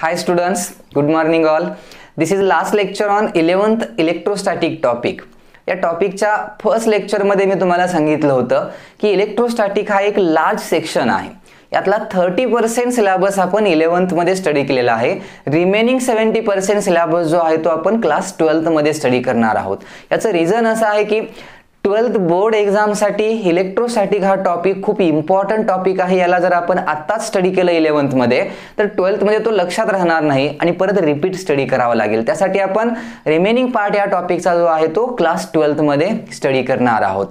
Hi students, good morning all. This is last lecture on 11th electrostatic topic. या टॉपिकच्या first लेक्चरमध्ये मी तुम्हाला सांगितलं होतं की इलेक्ट्रोस्टॅटिक हा एक लार्ज सेक्शन आहे. यातला 30% सिलेबस आपण 11th मध्ये स्टडी केलेला आहे. रिमेनिंग 70% सिलेबस जो आहे तो आपण क्लास 12th मध्ये स्टडी करणार आहोत. याचं रिझन असं आहे की 12th बोर्ड एक्झाम साठी इलेक्ट्रोस्टॅटिक हा टॉपिक खूप इम्पॉर्टंट टॉपिक आहे. याला जर आपण आत्ताच स्टडी केलं 11th मध्ये तर 12th मध्ये तो लक्षात राहणार नाही आणि परत रिपीट स्टडी करावा लागेल. त्यासाठी आपण रिमेनिंग पार्ट या टॉपिकचा जो आहे तो क्लास 12th मध्ये स्टडी करणार आहोत.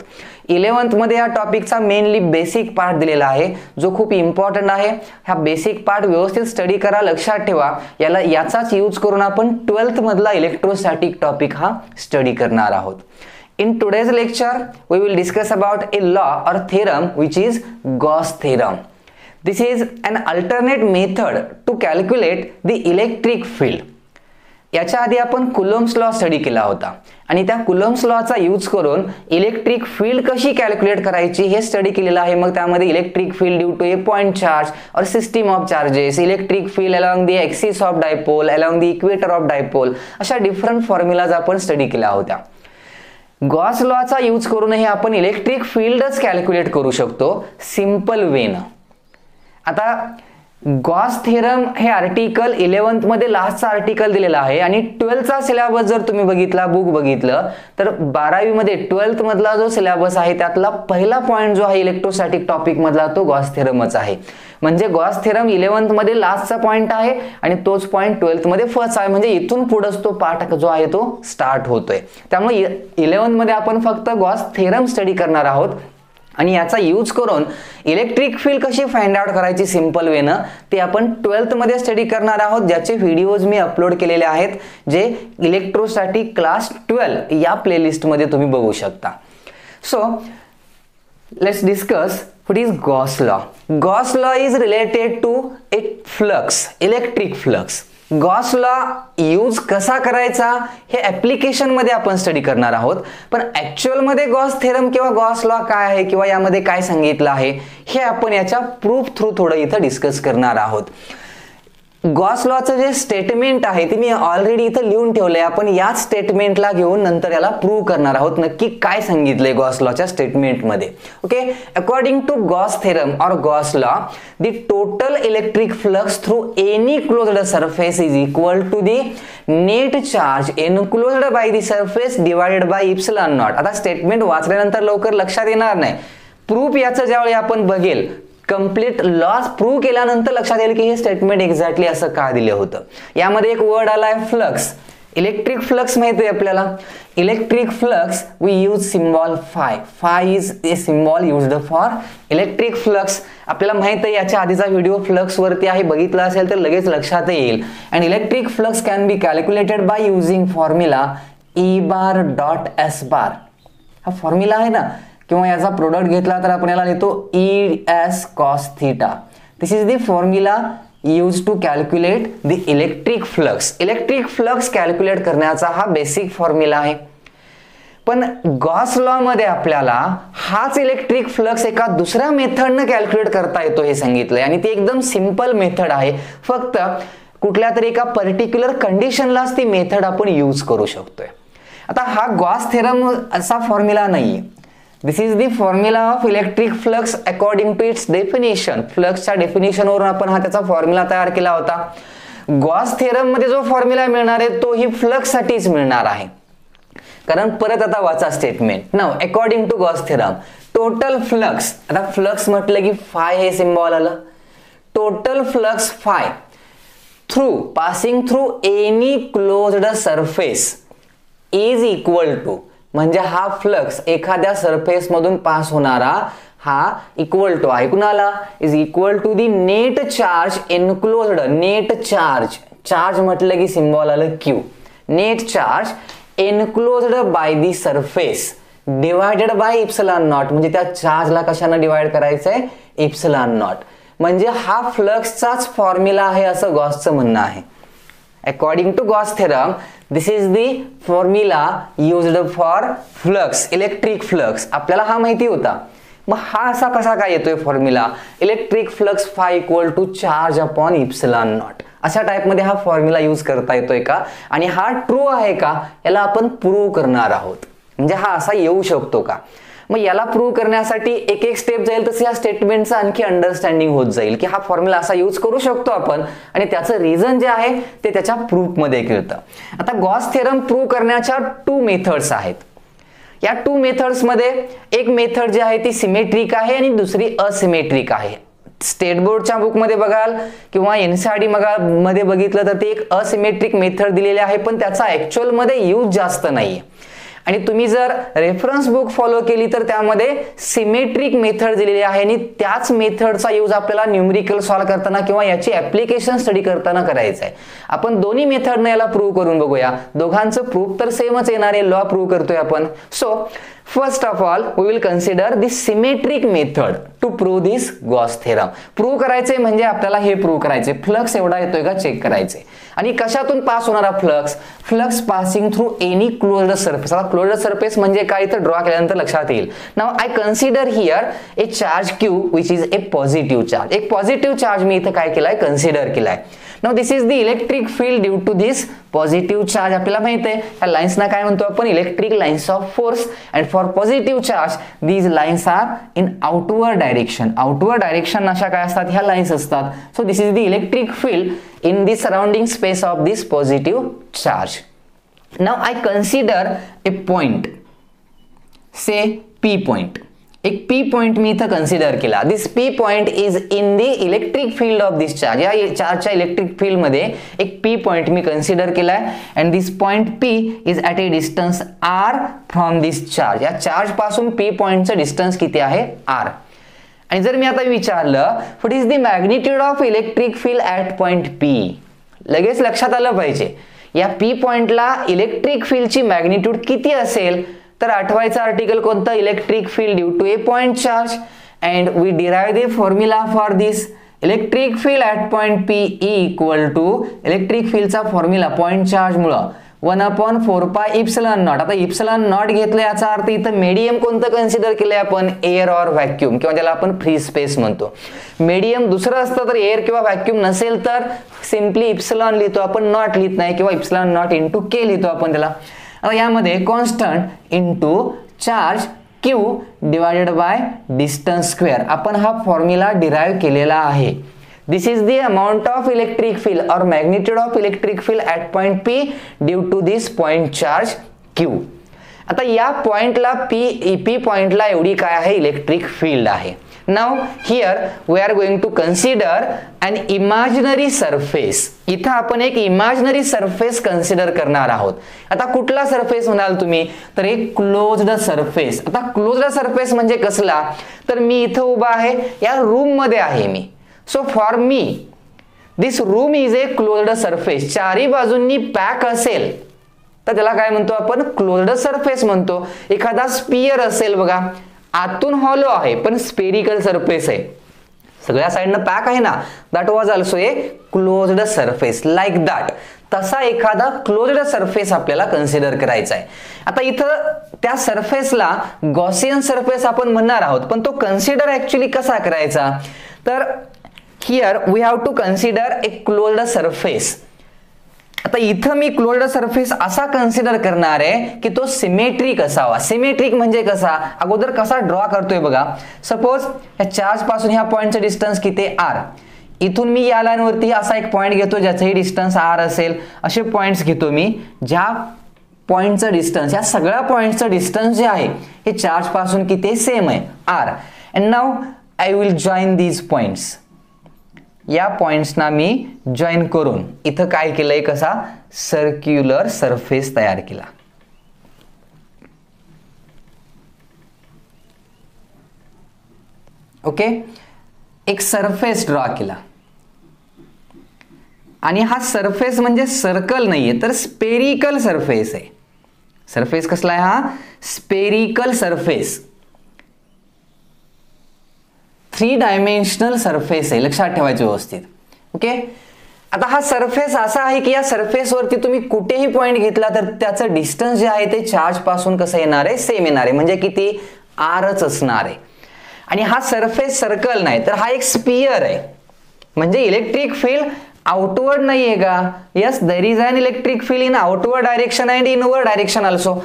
11th मध्ये या टॉपिकचा मेनली बेसिक पार्ट दिलेला आहे जो खूप इम्पॉर्टंट आहे. हा बेसिक पार्ट व्यवस्थित स्टडी करा, लक्षात ठेवा. याचाच यूज करून आपण 12th मधला इलेक्ट्रोस्टॅटिक टॉपिक हा स्टडी करणार आहोत. In today's lecture, we will discuss about a law or theorem which is Gauss theorem. This is an alternate method to calculate the electric field. याच्या आधी आपण कुलॉम्स लॉ स्टडी केला होता आणि त्या कुलॉम्स लॉचा यूज करून इलेक्ट्रिक फील्ड कशी कॅल्क्युलेट करायची हे स्टडी केलेलं आहे. मग त्यामध्ये electric field due to a point charge और system of charges, electric field along the axis of dipole, along the equator of dipole, अशा डिफरंट फॉर्म्युलाज आपण स्टडी केल्या होत्या. गॉस लॉचा यूज करूनही आपण इलेक्ट्रिक फील्डच कॅल्क्युलेट करू शकतो सिंपल वेनं. आता गॉस थेरम हे आर्टिकल 11th मध्ये लास्टचा आर्टिकल दिलेला आहे आणि 12thचा सिलेबस जर तुम्ही बघितला, बुक बघितलं तर 12वी मध्ये 12th मधला जो सिलेबस आहे त्यातला पहिला पॉइंट जो आहे इलेक्ट्रोस्टॅटिक टॉपिक मधला तो गॉस थेरमच आहे. म्हणजे गॉस थेरम 11th मध्ये लास्टचा पॉइंट आहे आणि तोच पॉइंट 12th मध्ये फर्स्ट आहे. म्हणजे इथून पुढेच तो पार्ट जो आहे तो स्टार्ट होतोय. त्यामुळे 11th मध्ये आपण फक्त गॉस थेरम स्टडी करणार आहोत आणि याचा यूज करून इलेक्ट्रिक फील्ड कशी फाइंड आउट करायची सिंपल वेनं ते आपण 12th मध्ये स्टडी करणार आहोत. ज्याचे व्हिडिओज मी अपलोड केलेले आहेत जे इलेक्ट्रोस्टॅटिक क्लास 12 या प्लेलिस्ट मध्ये तुम्ही बघू शकता. So let's discuss what is Gauss law. Gauss law is related to a flux, electric flux. Gauss law use कसा करायचा हे ऍप्लिकेशन मध्ये आपण स्टडी करणार आहोत. पण ऍक्च्युअल मध्ये गॉस थेरम किंवा गॉस लॉ काय आहे किंवा यामध्ये काय सांगितलं आहे हे आपण याच्या प्रूफ थ्रू थोडं इथं डिस्कस करणार आहोत. गॉस लॉचं जे स्टेटमेंट आहे ते मी ऑलरेडी इथं लिहून ठेवलंय. आपण याच स्टेटमेंटला घेऊन नंतर याला प्रूव्ह करणार आहोत नक्की काय सांगितलंय गॉस लॉच्या स्टेटमेंटमध्ये. Okay, according to Gauss theorem और Gauss law the total electric flux through any closed surface is equal to the net charge enclosed by the surface divided by epsilon naught. आता statement वाचल्यानंतर लवकर लक्षात येणार नाही. Proof याचं ज्यावेळी आपण बघेल कंप्लीट लॉस प्रूव्ह केल्यानंतर लक्षात येईल की हे स्टेटमेंट एक्झॅक्टली असं का दिलं होतं. यामध्ये एक वर्ड आलाय फ्लक्स. इलेक्ट्रिक फ्लक्स माहिती आहे आपल्याला. Electric flux we use symbol phi. Phi is a symbol used for electric flux. आपल्याला माहित आहे याच्या आधीचा व्हिडिओ फ्लक्स वरती आहे, बघितला असेल तर लगेच लक्षात येईल. And electric flux can be calculated by using formula E bar dot S bar. हा फॉर्म्युला आहे ना, किंवा याचा प्रोडक्ट घेतला तर आपण याला लिहितो E S cos theta. This is the formula use to calculate the electric flux. Electric flux calculate करण्याचा हा बेसिक फॉर्म्युला आहे. पण गॉस लॉ मध्ये आपल्याला हाच इलेक्ट्रिक फ्लक्स एका दुसऱ्या मेथडनं कॅल्क्युलेट करता येतो हे सांगितलंय आणि ती एकदम सिंपल मेथड आहे. फक्त कुठल्या तरी एका पर्टिक्युलर कंडिशनलाच ती मेथड आपण यूज करू शकतोय. आता हा गॉस थेरम असा फॉर्म्युला नाहीये. This is the formula of electric flux according to its definition. फ्लक्सच्या डेफिनेशन वरून आपण हा त्याचा फॉर्म्युला तयार केला होता. गॉस थेरम मध्ये जो फॉर्म्युला मिळणार आहे तो ही फ्लक्स साठीच मिळणार आहे. कारण परत आता वाचा statement. Now according to Gauss theorem total flux, आता फ्लक्स म्हटलं की फाय हे सिम्बॉल आलं. Total flux phi through passing through any closed surface is equal to, म्हणजे हा फ्लक्स एखाद्या सरफेस मधून पास होणारा हा इक्वल टू आहे कुणाला, is equal to the net charge enclosed. Net charge, charge म्हटलं की सिम्बॉल आलं Q. Net charge enclosed by the surface divided by epsilon naught. म्हणजे त्या चार्जला कशाने डिवाइड करायचंय, इप्सिलॉन नॉट. म्हणजे हा फ्लक्सचाच फॉर्म्युला आहे असं गॉसचं म्हणणं आहे. According to Gauss theorem, this is the formula used for flux, electric flux. आपल्याला हा माहिती होता. मग हा असा कसा काय येतोय formula, electric flux phi equal to charge upon epsilon naught, अशा टाइपमध्ये हा फॉर्म्युला यूज करता येतोय का, आणि हा ट्रू आहे का याला आपण प्रूव्ह करणार आहोत. म्हणजे हा असा येऊ शकतो का. मग याला प्रूव्ह करण्यासाठी एक एक स्टेप जाईल तसं या स्टेटमेंटचं आणखी अंडरस्टँडिंग होत जाईल की हा फॉर्म्युला असा यूज करू शकतो आपण, आणि त्याचं रिझन जे आहे ते त्याच्या प्रूफमध्ये कळतं. आता गॉस थेरम प्रूव्ह करण्याच्या 2 मेथड्स आहेत. या 2 मेथड्समध्ये एक मेथड जी आहे ती सिमेट्रिक आहे आणि दुसरी असिमेट्रिक आहे. स्टेट बोर्डच्या बुकमध्ये बघाल किंवा एनसीईआरटी मध्ये बघितलं तर ते एक असिमेट्रिक मेथड दिलेली आहे, पण त्याचा ऍक्च्युअल मध्ये यूज जास्त नाहीये. आणि तुम्ही जर रेफरन्स बुक फॉलो केली तर त्यामध्ये सिमेट्रिक मेथड दिलेली आहे आणि त्याच मेथडचा यूज आपल्याला न्यूमेरिकल सॉल्व्ह करताना किंवा याची ऍप्लिकेशन स्टडी करताना करायचं आहे. आपण दोन्ही मेथडने याला प्रूव्ह करून बघूया. दोघांचं प्रूफ तर सेमच येणार आहे, लॉ प्रूव्ह करतोय आपण. So first of all we will consider the symmetric method to prove this Gauss theorem. Prove करायचे म्हणजे आपल्याला हे प्रूव्ह करायचे फ्लक्स एवढा येतोय का चेक करायचे. आणि कशातून पास होणारा flux, flux passing through any closed surface. आता क्लोज्ड सरफेस म्हणजे काय तर ड्रॉ केल्यानंतर लक्षात येईल. Now I consider here a charge Q which is a positive charge. एक पॉझिटिव्ह चार्ज मी इथं काय केलाय, कन्सिडर केलाय. Now this is the electric field due to this positive charge. आपल्याला माहित आहे या लाइन्सना काय म्हणतो आपण, electric lines of force. And for positive charge these lines are in outward direction. Outward direction अशा काय असतात, ह्या लाइन्स असतात. So this is the electric field in the surrounding space of this positive charge. Now I consider a point, say P point. एक P point मी इथं consider केला. This P point is in the electric field of this charge. या चार्जच्या electric field मध्ये एक P point मी consider केलाय. And this point P is at a distance R from this charge. या charge पासून P पॉइंटचं distance किती आहे, R. आणि जर मी आता विचारलं what is the magnitude of electric field at point P, लगेच लक्षात आलं पाहिजे या पी पॉइंटला इलेक्ट्रिक फील्डची मॅग्निट्यूड किती असेल. तर आठवायचं आर्टिकल कोणतं, electric field due to a point charge. And we derive the formula for this electric field at point P equal to electric फील्डचा फॉर्म्युला पॉइंट चार्ज मुळे 1/4 पाय इप्सिलॉन नॉट. आता epsilon naught घेतलं याचा अर्थ इथं medium कोणतं consider केलंय आपण, एअर ऑर व्हॅक्यूम, किंवा ज्याला आपण फ्री स्पेस म्हणतो. मीडियम दुसरं असतं तर एअर किंवा व्हॅक्यूम नसेल तर सिम्पली इप्सिलॉन लिहितो आपण, नॉट लिहित नाही, किंवा इप्सिलॉन नॉट इंटू के लिहितो आपण त्याला. आता यामध्ये constant into charge Q divided by distance square आपण हा फॉर्म्युला डिराइव्ह केलेला आहे. This is the amount of electric field or magnitude of electric field at point P due to this point charge Q. आता या पॉइंटला P पॉइंटला एवढी काय आहे, इलेक्ट्रिक फील्ड आहे. Now here we are going to consider an imaginary surface. इथं आपण एक इमॅजिनरी सरफेस कन्सिडर करणार आहोत. आता कुठला सरफेस म्हणाल तुम्ही, तर एक क्लोज्ड सरफेस. आता क्लोज्ड सरफेस म्हणजे कसला, तर मी इथं उभा आहे, या रूम मध्ये आहे मी. So for me this room is a closed surface. चारी बाजूंनी पॅक असेल तर त्याला काय म्हणतो आपण, क्लोज्ड सरफेस म्हणतो. एखादा स्पियर असेल बघा, आतून हॉलो आहे पण स्पेरिकल सरफेस आहे, सगळ्या साइडनं पॅक आहे ना, that was also a closed surface like that. तसा एखादा क्लोज्ड सरफेस आपल्याला कन्सिडर करायचा आहे. आता इथं त्या सरफेसला गॉसियन सरफेस आपण म्हणणार आहोत, पण तो कन्सिडर ऍक्च्युअली कसा करायचा, तर here we have to consider a closed surface. आता इथं मी क्लोज्ड सरफेस असा कन्सिडर करणार आहे की तो सिमेट्रिक असावा. सिमेट्रिक म्हणजे कसा, अगोदर कसा ड्रॉ करतोय बघा. सपोज या चार्ज पासून ह्या पॉइंटचं डिस्टन्स किती आहे, R. इथून मी या लाईन वरती असा एक पॉइंट घेतो ज्याचंही डिस्टन्स R असेल. असे पॉइंट्स घेतो मी ज्या पॉइंटचं डिस्टन्स, या सगळ्या पॉइंटचं डिस्टन्स जे आहे हे चार्ज पासून किती सेम आहे, R. And now I will join these points. या पॉइंट्सना मी जॉईन करून इथं काय केलंय, कसा सर्क्युलर सरफेस तयार केला. ओके, एक सरफेस ड्रॉ केला. आणि हा सरफेस म्हणजे सर्कल नाहीये तर स्पेरिकल सरफेस आहे. सरफेस कसला आहे हा, स्पेरिकल सरफेस, 3 डायमेन्शनल सरफेस आहे, लक्षात ठेवायचं व्यवस्थित. ओके, आता हा सरफेस असा आहे की या सरफेस वरती तुम्ही कुठेही पॉइंट घेतला तर त्याचं डिस्टन्स जे आहे ते चार्ज पासून कसं येणार आहे, सेम येणार आहे, म्हणजे किती, आरच असणार आहे. आणि हा सरफेस सर्कल नाही तर हा एक स्पियर आहे, म्हणजे इलेक्ट्रिक फील्ड आउटवर्ड नाहीये का? Yes, there is an electric field in outward direction and inward direction also.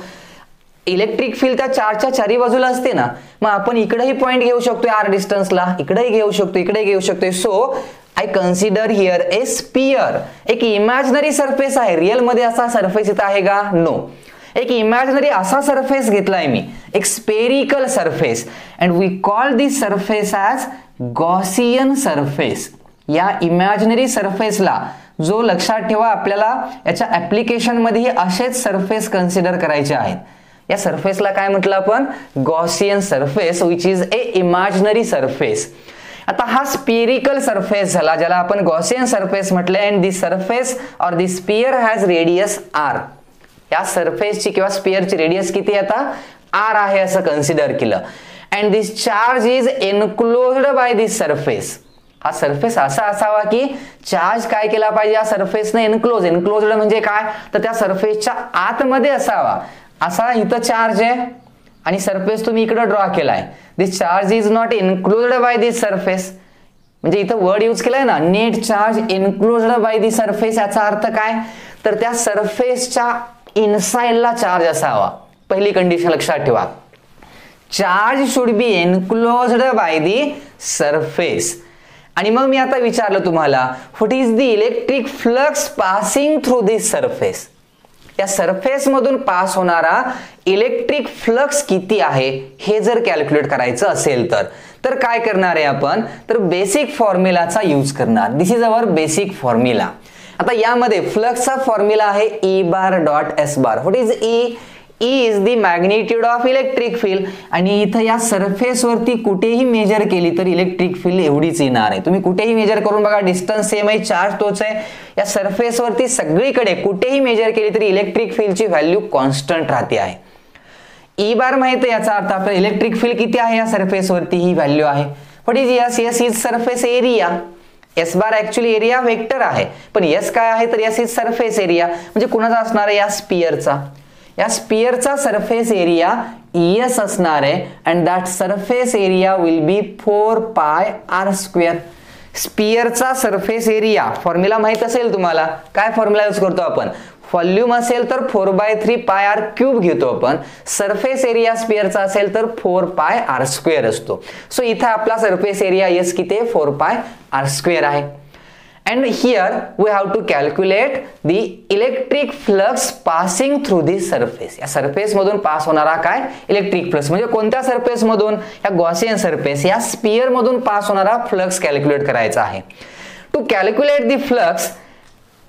Electric field त्या चार्जच्या चारी बाजूला असते ना, मग आपण इकडेही पॉइंट घेऊ शकतोय आर डिस्टन्सला, इकडेही घेऊ शकतो, इकडे घेऊ शकतोय. So I consider here a sphere. एक इमॅजिनरी सरफेस आहे, रिअल मध्ये असा सरफेस इथं आहे का? नो. एक इमॅजिनरी असा सरफेस घेतलाय मी, एक spherical surface, and we call this surface as Gaussian surface. या इमॅजिनरी सरफेसला जो लक्षात ठेवा, आपल्याला याच्या ऍप्लिकेशन मध्ये असेच सरफेस कन्सिडर करायचे आहेत. या सरफेसला काय म्हटलं आपण? Gaussian surface, which is a imaginary surface. आता हा स्पेरिकल सरफेस झाला ज्याला आपण गॉसियन सरफेस म्हटले, and this surface or this sphere has radius R. या सरफेसची किंवा स्पियरची रेडियस किती आता? आर आहे असं कन्सिडर केलं. And this charge is enclosed by this surface. हा सरफेस असा असावा की चार्ज काय केला पाहिजे या सरफेसने? एनक्लोज्ड म्हणजे काय? तर त्या सरफेसच्या आतमध्ये असावा. असा इथं चार्ज आहे आणि सरफेस तुम्ही इकडे ड्रॉ केलाय. This charge is not enclosed by this surface. म्हणजे इथं वर्ड यूज केलाय ना, net charge enclosed by this surface. याचा अर्थ काय? तर त्या सरफेसच्या इनसाइडला चार्ज असावा. पहिली कंडिशन लक्षात ठेवा, charge should be enclosed by the surface. आणि मग मी आता विचारलं तुम्हाला, what is the electric flux passing through this surface. या सरफेस मधून पास होणारा इलेक्ट्रिक फ्लक्स किती आहे हे जर कॅल्क्युलेट करायचं असेल तर काय करणार आहे आपण? तर बेसिक फॉर्म्युलाचा यूज करणार. दिस इज अवर बेसिक फॉर्म्युला. आता यामध्ये फ्लक्सचा फॉर्म्युला आहे E bar dot S bar. What is E? E is the magnitude of electric field. आणि इथं या सरफेस वरती कुठेही मेजर केली तर इलेक्ट्रिक फील्ड एवढीच येणार आहे. तुम्ही कुठेही मेजर करून बघा, डिस्टन्स सेम आहे, चार्ज तोच आहे. या सरफेस वरती सगळीकडे कुठेही मेजर केली तरी इलेक्ट्रिक फील्डची व्हॅल्यू कॉन्स्टंट राहते आहे. ई बार माहिती आहे, याचा अर्थ आपल्याला इलेक्ट्रिक फील्ड किती आहे या सरफेस वरती ही व्हॅल्यू आहे. What is yes? Yes is surface area. S bar actually area vector आहे, पण यस काय आहे? तर यस इज सरफेस एरिया. म्हणजे कुणाचा असणार आहे? या स्पियरचा. या स्पियरचा सरफेस एरिया ES असणार आहे, and that surface area will be 4 pi r square. स्पियरचा सरफेस एरिया फॉर्म्युला माहित असेल तुम्हाला. काय फॉर्म्युला यूज करतो आपण? व्हॉल्यूम असेल तर 4/3 पाय आर क्यूब घेतो आपण. सरफेस एरिया स्पियरचा असेल तर 4 पाय आर स्क्वेअर असतो. सो इथे आपला सरफेस एरिया यस किती आहे? 4 पाय आर स्क्वेअर आहे. And here we have to calculate the electric flux passing through this surface. या सरफेस मधून पास होणारा काय? Electric flux. म्हणजे कोणत्या सरफेस मधून? या गॉसियन सरफेस, या स्पियर मधून पास होणारा फ्लक्स कॅल्क्युलेट करायचा आहे. To calculate the flux,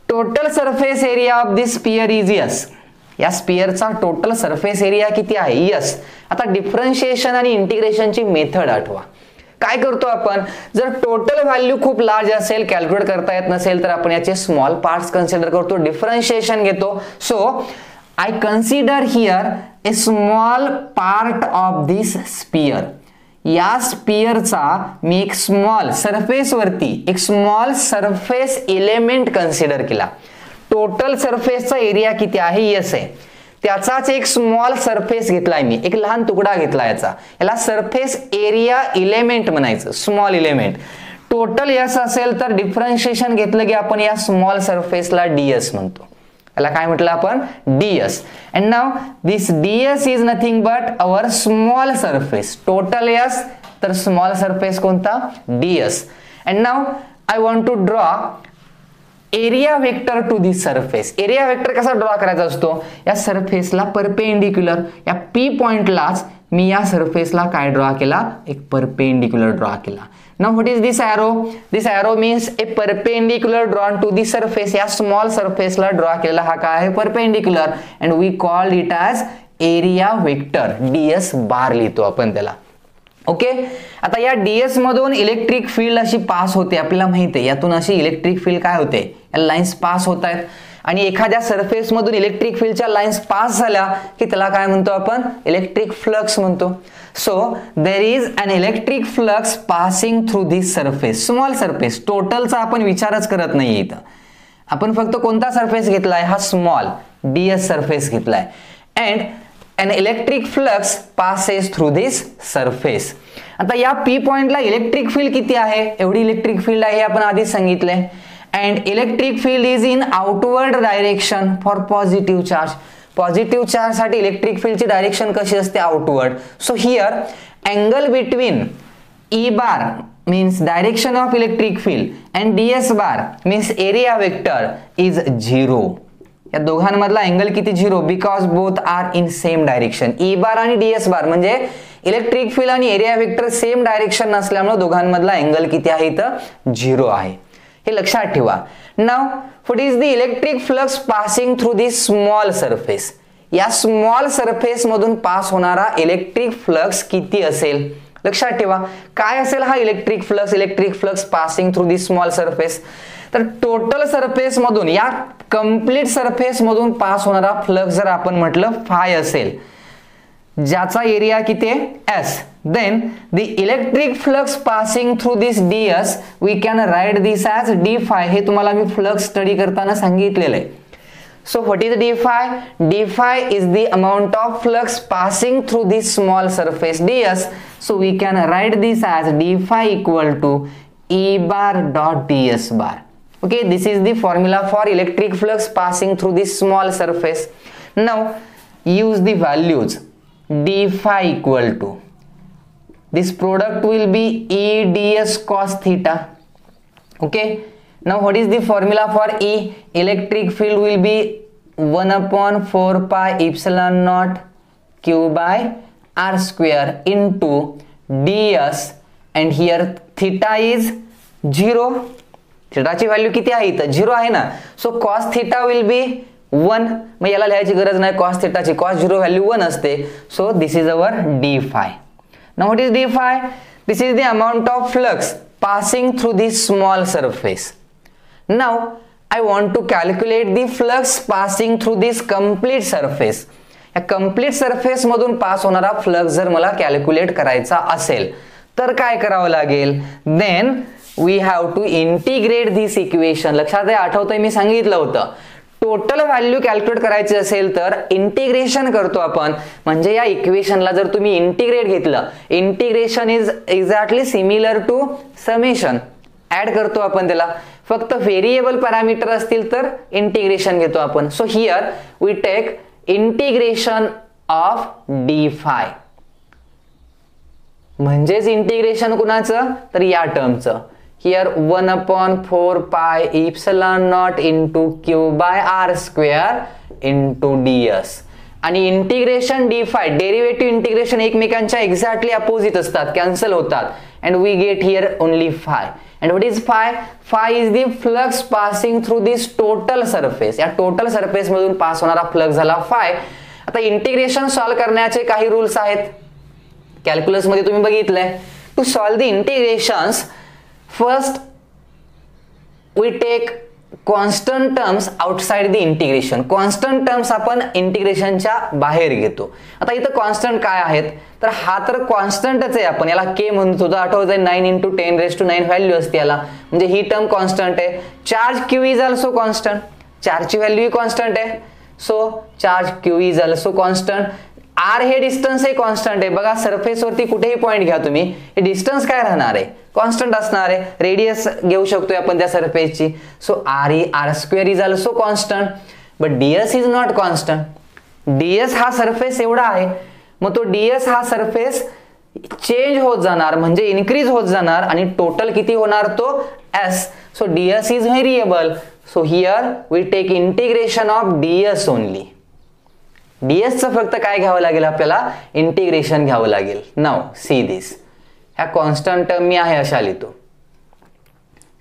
total surface area of this sphere is yes. या स्पियरचा टोटल सरफेस एरिया किती आहे? यस. आता डिफरन्शिएशन आणि इंटिग्रेशनची मेथड आठवा. काय करतो आपण? जर टोटल व्हॅल्यू खूप लार्ज असेल, कॅल्क्युलेट करता येत नसेल तर आपण याचे स्मॉल पार्ट्स कन्सिडर करतो, डिफरन्शिएशन घेतो. So I consider here a small part of this sphere. या स्पियरचा मी एक स्मॉल सरफेस वरती एक स्मॉल सरफेस एलिमेंट कन्सिडर केला. टोटल सरफेसचा एरिया किती आहे? यस आहे. त्याचाच एक स्मॉल सरफेस घेतलाय मी, एक लहान तुकडा घेतला याचा. याला सरफेस एरिया एलिमेंट म्हणायचं, स्मॉल एलिमेंट. टोटल यस असेल तर डिफरन्शिएशन घेतलं की आपण या स्मॉल सरफेसला डीएस म्हणतो. याला काय म्हटलं आपण? Ds. And now this ds is nothing but our small surface. Total yes तर स्मॉल सरफेस कोणता? Ds. And now I want to draw area vector to this surface. Area vector कसा draw करायचा असतो? या सरफेसला परपेंडिक्युलर, या P पॉइंटलाच मी या सरफेसला काय draw केला? एक परपेंडिक्युलर ड्रॉ केला. Now what is this arrow? This arrow means a perpendicular drawn to this surface. या स्मॉल सरफेसला ड्रॉ केलेला हा काय आहे? Perpendicular. And we called it as area vector. Ds bar लिहितो आपण त्याला. ओके. आता या डीएस मधून इलेक्ट्रिक फील्ड अशी पास होते, आपल्याला माहिती आहे. यातून अशी इलेक्ट्रिक फील्ड काय होते? या लाईन्स पास होत आहेत. आणि एखाद्या सरफेस मधून इलेक्ट्रिक फील्डच्या लाईन्स पास झाल्या की त्याला काय म्हणतो आपण? इलेक्ट्रिक फ्लक्स म्हणतो. So there is an electric flux passing through this surface. Small surface, टोटलचा आपण विचारच करत नाही इथं. आपण फक्त कोणता सरफेस घेतलाय? हा स्मॉल डीएस सरफेस घेतलाय. And an electric flux passes through this surface. आता या पी पॉइंटला इलेक्ट्रिक फील्ड किती आहे, एवढी इलेक्ट्रिक फील्ड आहे आपण आधीच सांगितलंय. And electric field is in outward direction for positive charge. Positive charge साठी इलेक्ट्रिक फील्डची डायरेक्शन कशी असते, outward. So here angle between E bar means direction of electric field and ds bar means area vector is 0. या दोघांमधला angle किती, 0, because both are in same direction. E bar आणि ds bar म्हणजे electric field आणि area vector same direction नसल्यामुळे दोघांमधला angle किती आहे, तर 0 आहे. हे लक्षात ठेवा. Now what is the electric flux passing through this small surface. या स्मॉल सरफेस मधून पास होणारा इलेक्ट्रिक फ्लक्स किती असेल, लक्षात ठेवा. काय असेल हा electric flux passing through this small surface. तर टोटल सरफेस मधून, या कंप्लीट सरफेस मधून पास होणारा फ्लक्स जर आपण म्हटलं फाय असेल, ज्याचा एरिया किती आहे, S, then the electric flux passing through this ds we can write this as D five. हे तुम्हाला मी फ्लक्स स्टडी करताना सांगितलेलं आहे. So what is d phi? D phi is the amount of flux passing through this small surface ds. So we can write this as d phi equal to E bar dot ds bar. Okay, this is the formula for electric flux passing through this small surface. Now use the values. D phi equal to, this product will be E ds cos theta. Okay. Now what is the formula for E? Electric field will be 1 upon 4 pi epsilon naught q by r square into ds, and here theta is 0. theta ची value किती आहे, इथं 0 आहे ना. So cos theta will be 1. मग याला लिहायची गरज नाही, cos theta ची cos 0 व्हॅल्यू 1 असते. So this is our d phi. Now what is d phi? This is the amount of flux passing through this small surface. Now I want to calculate the flux passing through this complete surface. या complete surface मधून pass होणारा flux जर मला calculate करायचा असेल तर काय करावं लागेल, then we have to integrate this equation. लक्षात आहे, आठवतंय मी सांगितलं होतं, टोटल व्हॅल्यू कॅल्क्युलेट करायची असेल तर इंटिग्रेशन करतो आपण. म्हणजे या इक्वेशनला जर तुम्ही इंटिग्रेट घेतलं, integration is exactly similar to summation. Add करतो आपण त्याला, फक्त व्हेरिएबल पॅरामीटर असतील तर इंटिग्रेशन घेतो आपण. So here we take integration of d phi. म्हणजेच इंटिग्रेशन कुणाचं, तर या टर्मचं. Here 1 upon 4 pi epsilon naught into q by r square into ds. आणि integration d phi, derivative integration एकमेकांच्या एक्झॅक्टली अपोजिट असतात, कॅन्सल होतात. And we get here only phi. And what is phi? Phi is the flux passing through this total surface. या total surface मधून pass होणारा flux झाला phi. आता integration solve करण्याचे काही रूल्स आहेत, कॅल्क्युलस मध्ये तुम्ही बघितलंय. To solve the integrations, first we take constant terms outside the integration. Constant terms आपण इंटिग्रेशनच्या बाहेर घेतो. आता इथं कॉन्स्टंट काय आहेत, तर हा तर कॉन्स्टंटच आहे, आपण याला के म्हणतो होतो, आठवतंय 9 × 10⁹ व्हॅल्यू असते याला, म्हणजे ही टर्म कॉन्स्टंट आहे. Charge Q is also constant, चार्जची व्हॅल्यू ही कॉन्स्टंट आहे. So charge Q is also constant. R हे डिस्टन्स हे कॉन्स्टंट आहे. बघा सरफेस वरती कुठेही पॉइंट घ्या तुम्ही, हे डिस्टन्स काय राहणार आहे, कॉन्स्टंट असणार आहे. रेडियस घेऊ शकतोय आपण त्या सरफेसची. So r square is also constant, but ds is not constant. Ds हा सरफेस एवढा आहे, मग तो डीएस हा सरफेस चेंज होत जाणार, म्हणजे इन्क्रीज होत जाणार, आणि टोटल किती होणार, तो S. So ds is variable. So here we take integration of ds only. Ds चं फक्त काय घ्यावं लागेल, आपल्याला इंटिग्रेशन घ्यावं लागेल. नाउ सी दिस, ह्या कॉन्स्टंट टर्म मी आहे अशा लिहितो,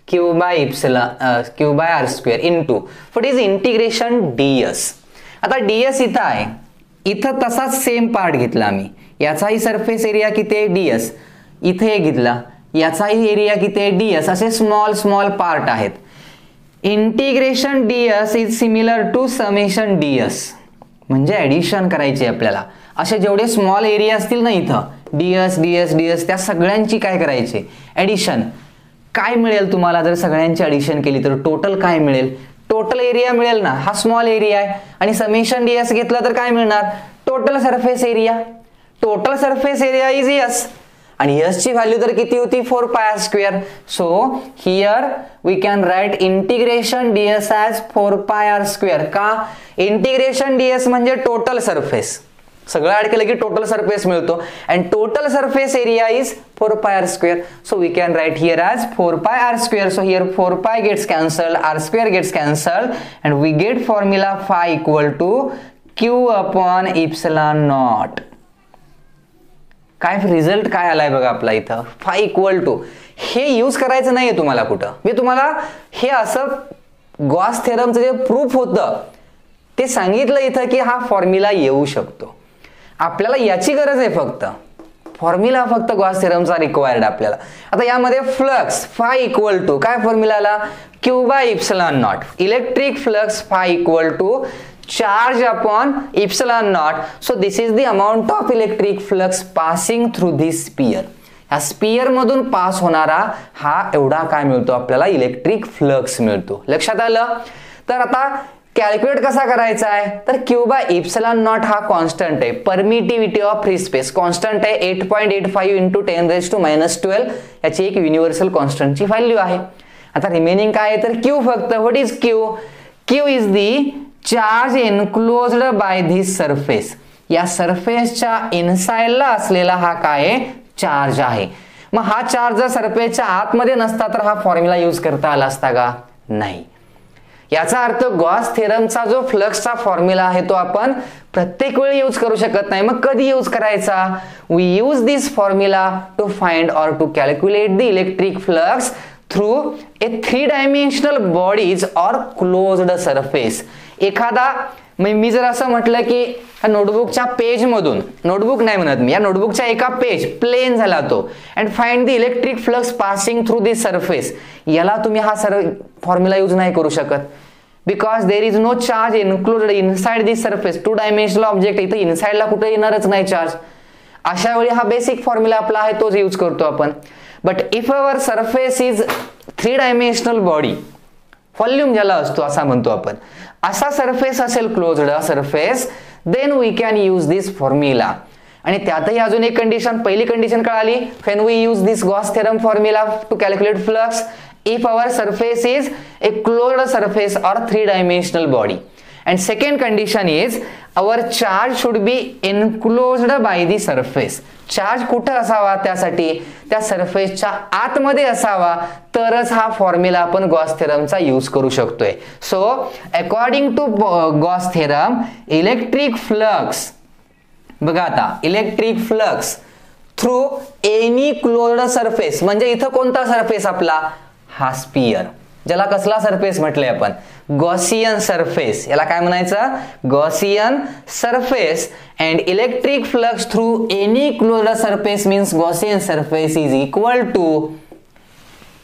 Q by R square into what is integration ds. आता डीएस इथं आहे, इथं तसाच सेम पार्ट घेतला आम्ही. याचाही सरफेस एरिया किती आहे, डीएस. इथे घेतला, याचाही एरिया किती आहे, डीएस. असे स्मॉल स्मॉल पार्ट आहेत. Integration ds is similar to summation ds. म्हणजे ऍडिशन करायची आपल्याला. असे जेवढे स्मॉल एरिया असतील ना इथं, डीएस डीएस डीएस, त्या सगळ्यांची काय करायची, ऍडिशन. काय मिळेल तुम्हाला जर सगळ्यांची ऍडिशन केली तर टोटल काय मिळेल, टोटल एरिया मिळेल ना. हा स्मॉल एरिया आहे, आणि समेशन डीएस घेतला तर काय मिळणार, total surface area. Total surface area is S, आणि s ची व्हॅल्यू तर किती होती 4 pi r square. So here we can write integration ds as 4 pi r square. का? इंटिग्रेशन ds म्हणजे टोटल सरफेस, सगळं ऍड केलं की टोटल सरफेस मिळतो and total surface area is 4 pi r square. So we can write here as 4 pi r square. So here 4 pi gets cancelled, r square gets cancelled and we get formula phi equal to q upon epsilon naught. काय result काय आलाय बघा आपला इथं, phi equal to. हे use करायचं नाहीये तुम्हाला कुठं, मी तुम्हाला हे असं गॉस थेरमचं जे प्रूफ होतं ते सांगितलं इथं की हा फॉर्म्युला येऊ शकतो. आपल्याला याची गरज आहे फक्त, फॉर्म्युला फक्त गॉस थेरमचा रिक्वायर्ड आपल्याला. आता यामध्ये फ्लक्स phi इक्वल टू काय फॉर्म्युला आला, q by epsilon naught. Electric flux phi equal to charge upon epsilon naught. So this is the amount of electric flux passing through this sphere. या sphere मधून pass होणारा हा एवढा काय मिळतो आपल्याला, इलेक्ट्रिक फ्लक्स मिळतो. लक्षात आलं? तर आता कॅल्क्युलेट कसा करायचा आहे, तर q बाय इप्सिलॉन नॉट हा कॉन्स्टंट आहे. Permittivity of free space constant आहे 8.85 इंटू 10⁻⁻12. याची एक युनिव्हर्सल कॉन्स्टंटची व्हॅल्यू आहे. आता रिमेनिंग काय आहे, तर q फक्त. What is q? q is the charge enclosed by this surface. या सरफेसच्या इनसाइडला असलेला हा काय चार्ज आहे. मग हा चार्ज जर सरफेसच्या आतमध्ये नसता तर हा फॉर्म्युला यूज करता आला असता का? नाही. याचा अर्थ गॉस थेरमचा जो फ्लक्सचा फॉर्म्युला आहे तो आपण प्रत्येक वेळी यूज करू शकत नाही. मग कधी यूज करायचा? We use this formula to find और to calculate the electric flux through a 3 dimensional bodies और क्लोज्ड सरफेस. एखादा मी जर असं म्हटलं की नोटबुकच्या पेज मधून, नोटबुक नाही म्हणत मी, या नोटबुकच्या एका पेज प्लेन झाला तो, and find the electric flux passing through this surface. याला तुम्ही हा फॉर्म्युला यूज नाही करू शकत, because there is no charge included inside this surface. 2 dimensional object, इथं इनसाइडला कुठे येणारच नाही चार्ज. अशा वेळी हा बेसिक फॉर्म्युला आपला आहे तोच यूज करतो आपण. But if our surface is 3 dimensional body, volume ज्याला असतो असा म्हणतो आपण, असा सरफेस असेल closed surface, then we can use this formula. आणि त्यातही अजून एक कंडिशन, पहिली कंडिशन कळाली, when we use this Gauss theorem formula to calculate flux if our surface is a closed surface और 3 dimensional body. And second condition is our charge should be enclosed by the surface. Charge कुठं असावा, त्यासाठी त्या सरफेसच्या आतमध्ये असावा, तरच हा formula आपण गॉस थेरमचा यूज करू शकतोय. So according to Gauss theorem electric flux, बघा आता, electric flux through any closed surface, म्हणजे इथं कोणता सरफेस आपला, हा स्पियर, ज्याला कसला सरफेस म्हटलंय आपण, गॉसियन सरफेस. याला काय म्हणायचं, Gaussian surface. And electric flux through any closed surface means Gaussian surface is equal to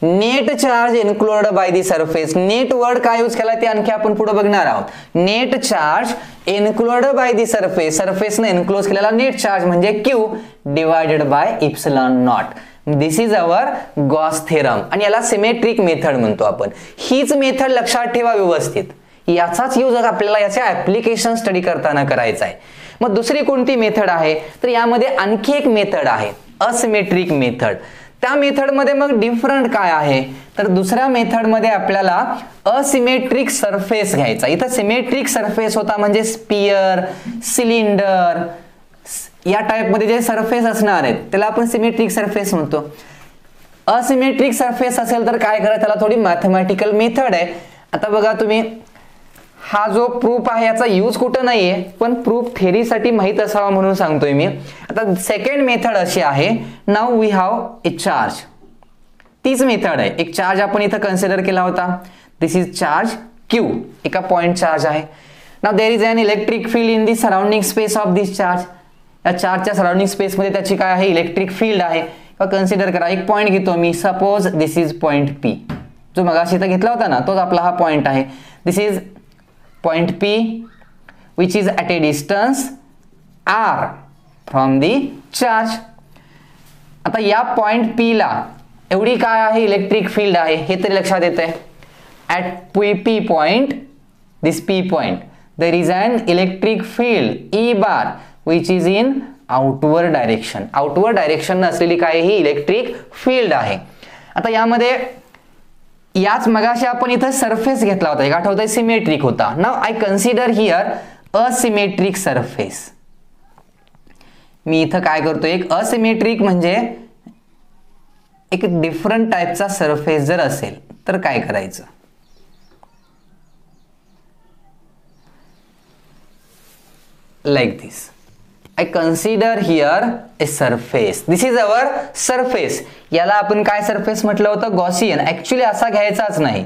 net charge enclosed by the surface. Net word काय यूज केला ते आणखी आपण पुढे बघणार आहोत. Net charge enclosed by the surface, सरफेसने इन्क्लोज केलेला नेट चार्ज म्हणजे q divided by epsilon naught. This is our Gauss theorem आणि याला सिमेट्रिक मेथड म्हणतो आपण. हीच मेथड लक्षात ठेवा व्यवस्थित, याचाच यूज आपल्याला याचे ऍप्लिकेशन स्टडी करताना करायचा आहे. मग दुसरी कोणती मेथड आहे, तर यामध्ये आणखी एक मेथड आहे असिमेट्रिक मेथड. त्या मेथड मध्ये मग डिफरंट काय आहे, तर दुसऱ्या मेथड मध्ये आपल्याला असिमेट्रिक सरफेस घ्यायचा. इथं सिमेट्रिक सरफेस होता म्हणजे स्पियर, सिलेंडर, या टाइप मध्ये जे सरफेस असणार आहेत त्याला आपण सिमेट्रिक सरफेस म्हणतो. असिमेट्रिक सरफेस असेल तर काय करायचं, त्याला थोडी मॅथमॅटिकल मेथड आहे. आता बघा तुम्ही, हा जो प्रूफ आहे याचा यूज कुठं नाहीये, पण प्रूफ थेरीसाठी माहित असावा म्हणून सांगतोय मी. आता सेकंड मेथड अशी आहे, now we have a charge. तीच मेथड आहे, एक चार्ज आपण इथं कन्सिडर केला होता. दिस इज चार्ज q, एका पॉइंट चार्ज आहे. Now there is an electric field in the surrounding space of this charge. या चार्जच्या सराउंडिंग स्पेस मध्ये त्याची काय आहे, इलेक्ट्रिक फील्ड आहे. कन्सिडर करा, एक पॉइंट घेतो मी, suppose this is point P, जो मगाशी इथं घेतला होता ना तोच आपला हा पॉइंट आहे. This is point P which is at a distance r from the charge. आता या पॉइंट P ला एवढी काय आहे, इलेक्ट्रिक फील्ड आहे, हे तरी लक्षात येतंय. at P point, this P point, there is an electric field E bar which is in outward direction. Outward direction असलेली काय ही इलेक्ट्रिक फील्ड आहे. आता यामध्ये याच मगाशी आपण इथं सरफेस घेतला होता, एक आठवतंय सिमेट्रिक होता. Now I consider here asymmetric surface. मी इथं काय करतोय, एक असिमेट्रिक म्हणजे एक डिफरंट टाइपचा सरफेस जर असेल तर काय करायचं, like this. I consider here a surface. This is our surface. याला आपण काय सरफेस म्हटलं होतं, गॉसियन. ऍक्च्युली असा घ्यायचाच नाही.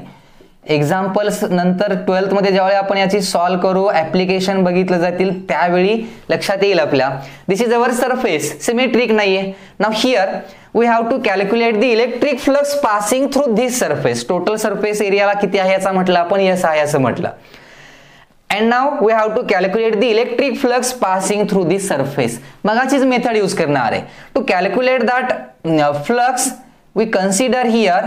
एक्झाम्पल्स नंतर 12th मध्ये ज्यावेळी आपण याची सॉल्व करू, ऍप्लिकेशन बघितलं जातील त्यावेळी लक्षात येईल आपल्या. This is our surface, symmetric नाहीये. Now here we have to calculate the electric flux passing through this surface. Total surface एरियाला किती आहे याचा म्हटलं आपण, यस आहे असं म्हटलं. And now we have to calculate the electric flux passing through this surface. मगाचीच मेथड यूज करणार आहे. To calculate that flux, we consider here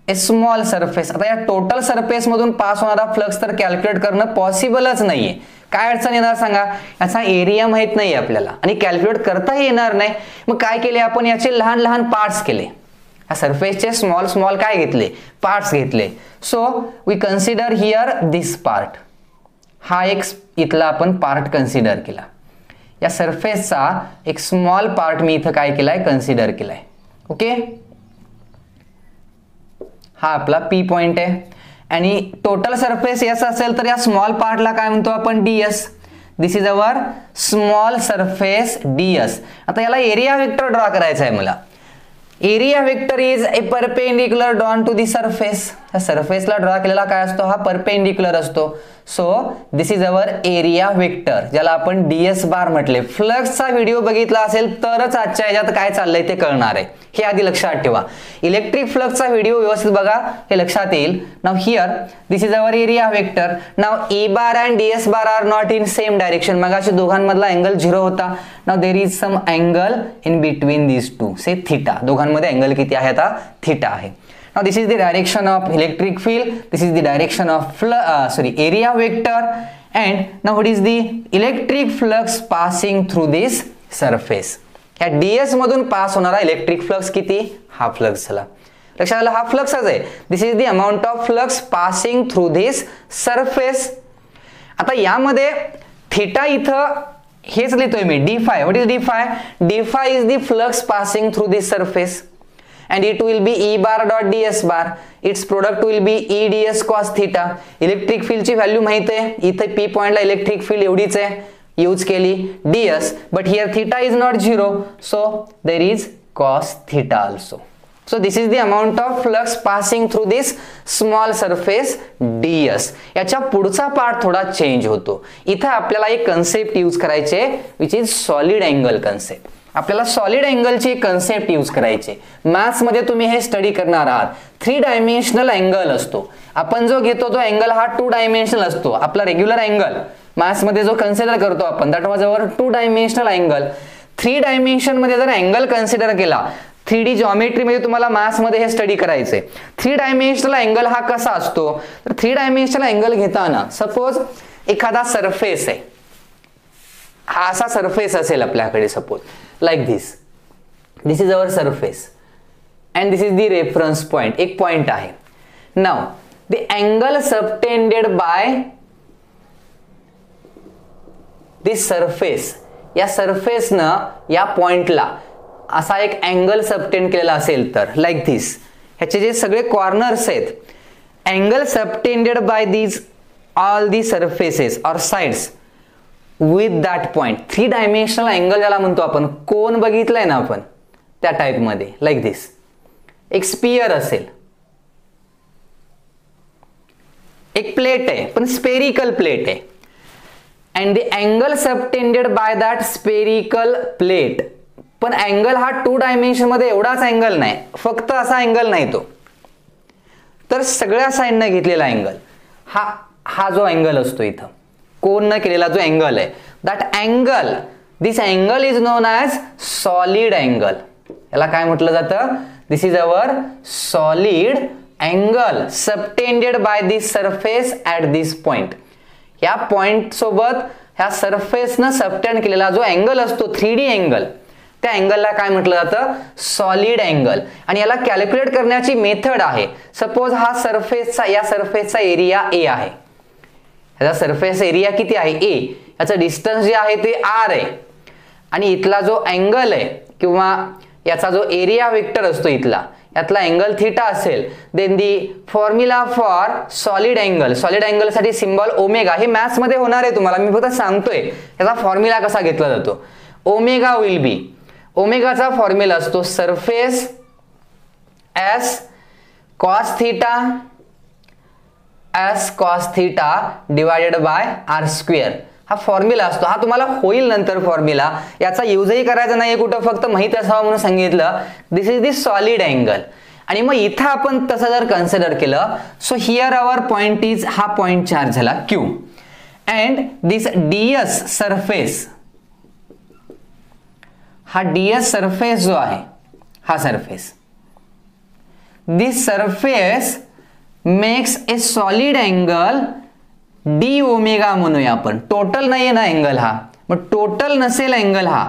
a small surface. आता या टोटल सरफेस मधून पास होणारा फ्लक्स तर कॅल्क्युलेट करणं पॉसिबलच नाहीये. काय अडचण येणार सांगा, याचा एरिया माहित नाही आपल्याला आणि कॅल्क्युलेट करताही येणार नाही. मग काय केले आपण, याचे लहान लहान पार्ट्स केले. सरफेसचे स्मॉल स्मॉल काय घेतले, पार्ट्स घेतले. So we consider here this part. हा एक इथला आपण पार्ट कन्सिडर केला. या सरफेसचा एक स्मॉल पार्ट मी इथं काय केलाय, कन्सिडर केलाय. ओके, हा आपला पी पॉइंट आहे आणि टोटल सरफेस एस असेल तर या स्मॉल पार्टला काय म्हणतो आपण, DS. This is our small surface DS. आता याला एरिया वेक्टर ड्रॉ करायचा आहे मला. Area vector is a perpendicular drawn to the surface. या सरफेसला ड्रॉ केलेला काय असतो, हा परपेंडिक्युलर असतो. So this is our area vector, ज्याला आपण डीएस बार म्हटले. फ्लक्सचा व्हिडिओ बघितला असेल तरच आजच्या याच्यात काय चाललंय ते कळणार आहे, हे आधी लक्षात ठेवा. इलेक्ट्रिक फ्लक्सचा व्हिडिओ व्यवस्थित बघा, हे लक्षात येईल. Now here this is our area vector. Now E bar and DS bar are not in same direction. मगाशी दोघांमधला अँगल 0 होता. Now there is some angle in between these two, say theta. दोघांमध्ये angle किती आहे आता, theta आहे. Now this is the direction of electric field, this is the direction of area vector, and now what is the electric flux passing through this surface. या ds मधून pass होणारा electric flux किती, हा flux झाला. लक्षात आलं, हा फ्लक्सच आहे. This is the amount of flux passing through this surface. आता यामध्ये थीटा इथं हेच लिहितोय मी, d phi. What is d phi, d phi is the flux passing through this surface. And it will be E bar dot ds bar. Its product will be E ds cos theta. Electric फील्डची value माहित आहे, इथे P पॉइंटला electric field एवढीच आहे, use केली ds, but here theta is not 0, so there is cos theta also. So this is the amount of flux passing through this small surface ds. याच्या पुढचा पार्ट थोडा चेंज होतो. इथे आपल्याला एक कन्सेप्ट यूज करायचे, which is solid angle concept. आपल्याला solid अँगलची कन्सेप्ट यूज करायची. मॅथ्स मध्ये तुम्ही हे स्टडी करणार आहात. 3 डायमेन्शनल अँगल असतो. आपण जो घेतो तो अँगल हा 2 डायमेन्शनल असतो. आपला रेग्युलर अँगल मॅथ्स मध्ये जो कन्सिडर करतो आपण, that was our 2 dimensional angle. 3 dimension मध्ये जर अँगल कन्सिडर केला, 3D जॉमेट्री मध्ये तुम्हाला मॅथ्स मध्ये हे स्टडी करायचे. 3 डायमेन्शनल अँगल हा कसा असतो, तर 3 डायमेन्शनल अँगल घेताना सपोज एखादा सरफेस आहे, हा असा सरफेस असेल आपल्याकडे, suppose like this. This is our surface and this is the reference point. एक पॉइंट आहे. Now the angle subtended by this surface, या सरफेस न या पॉइंटला असा एक अँगल सबटेंड केलेला असेल तर like this. ह्याचे जे सगळे कॉर्नर्स आहेत, angle subtended bye these all the surfaces or sides with that point. 3 dimensional angle ज्याला म्हणतो आपण, कोन बघितलाय ना आपण, त्या टाइप मध्ये लाईक दिस. एक स्पियर असेल, एक प्लेट आहे पण स्पेरिकल प्लेट आहे, and the angle subtended bye that spherical plate. पण अँगल हा 2 डायमेन्शन मध्ये एवढाच अँगल नाही, फक्त असा अँगल नाही तो, तर सगळ्या साइडनं घेतलेला अँगल. हा जो अँगल असतो इथं कोन न केलेला जो अँगल आहे, that angle, this angle is known as solid angle. याला काय म्हटलं जातं, this is our solid angle subtended by this surface at this point. या पॉइंट सोबत ह्या सरफेसनं सबटेंड केलेला जो अँगल असतो 3D अँगल, त्या अँगलला काय म्हटलं जातं? Solid angle. आणि याला कॅल्क्युलेट करण्याची मेथड आहे. सपोज हा या सरफेसचा एरिया ए आहे. याचा सरफेस एरिया किती आहे? ए. याचं डिस्टन्स जे आहे ते आर आहे. आणि इथला जो अँगल आहे किंवा याचा जो एरिया वेक्टर असतो इथला, यातला अँगल थीटा असेल, then the formula for solid angle, solid angle साठी सिम्बॉल ओमेगा. हे मॅथ्स मध्ये होणार आहे तुम्हाला, मी फक्त सांगतोय याचा फॉर्म्युला कसा घेतला जातो. ओमेगा विल बी, ओमेगाचा फॉर्म्युला असतो surface S cos theta divided by R square. हा फॉर्म्युला असतो. हा तुम्हाला होईल नंतर फॉर्म्युला, याचा युजही करायचा नाही कुठं, फक्त माहित असावं म्हणून सांगितलं. This is the solid angle. आणि मग इथं आपण तसं जर कन्सिडर केलं, so here our point is, हा पॉइंट चार्ज झाला Q, and this DS surface, हा डीएस सरफेस जो आहे, हा surface, this surface makes a solid angle D omega म्हणूया आपण. टोटल नाहीये ना अँगल हा, मग टोटल नसेल अँगल हा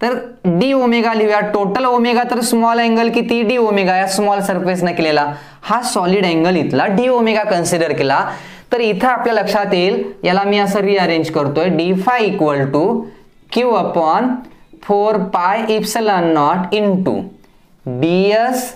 तर डी ओमेगा लिहूया. टोटल ओमेगा तर स्मॉल अँगल किती? D omega. या स्मॉल सरफेसने केलेला हा सॉलिड अँगल इथला डी ओमेगा कन्सिडर केला. तर इथं आपल्या लक्षात येईल, याला मी असं रिअरेंज करतोय, D phi equal to Q upon 4 pi epsilon naught into DS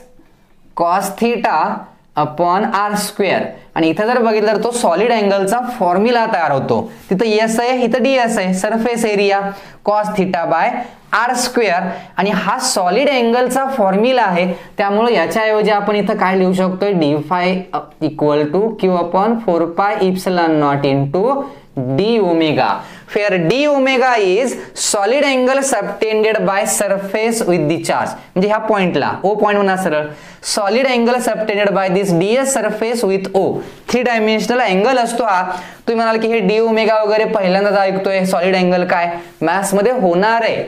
cos theta upon R square. आणि इथं जर बघितलं तर तो सॉलिड अँगलचा फॉर्म्युला तयार होतो. तिथं एस आहे, इथं डीएस आहे, surface area cos theta by R square. आणि हा सॉलिड अँगलचा फॉर्म्युला आहे, त्यामुळे याच्याऐवजी आपण इथं काय लिहू शकतोय? D phi equal to Q upon 4 pi epsilon naught into D omega. Where d omega is solid angle subtended by surface with the charge. म्हणजे ह्या पॉइंटला O पॉइंट म्हणा सरळ, solid angle subtended by this ds surface with O. 3 dimensional angle असतो हा. तुम्ही म्हणाल की हे d ओमेगा वगैरे पहिल्यांदाच ऐकतोय, सॉलिड अँगल काय मॅथ्स मध्ये होणार आहे,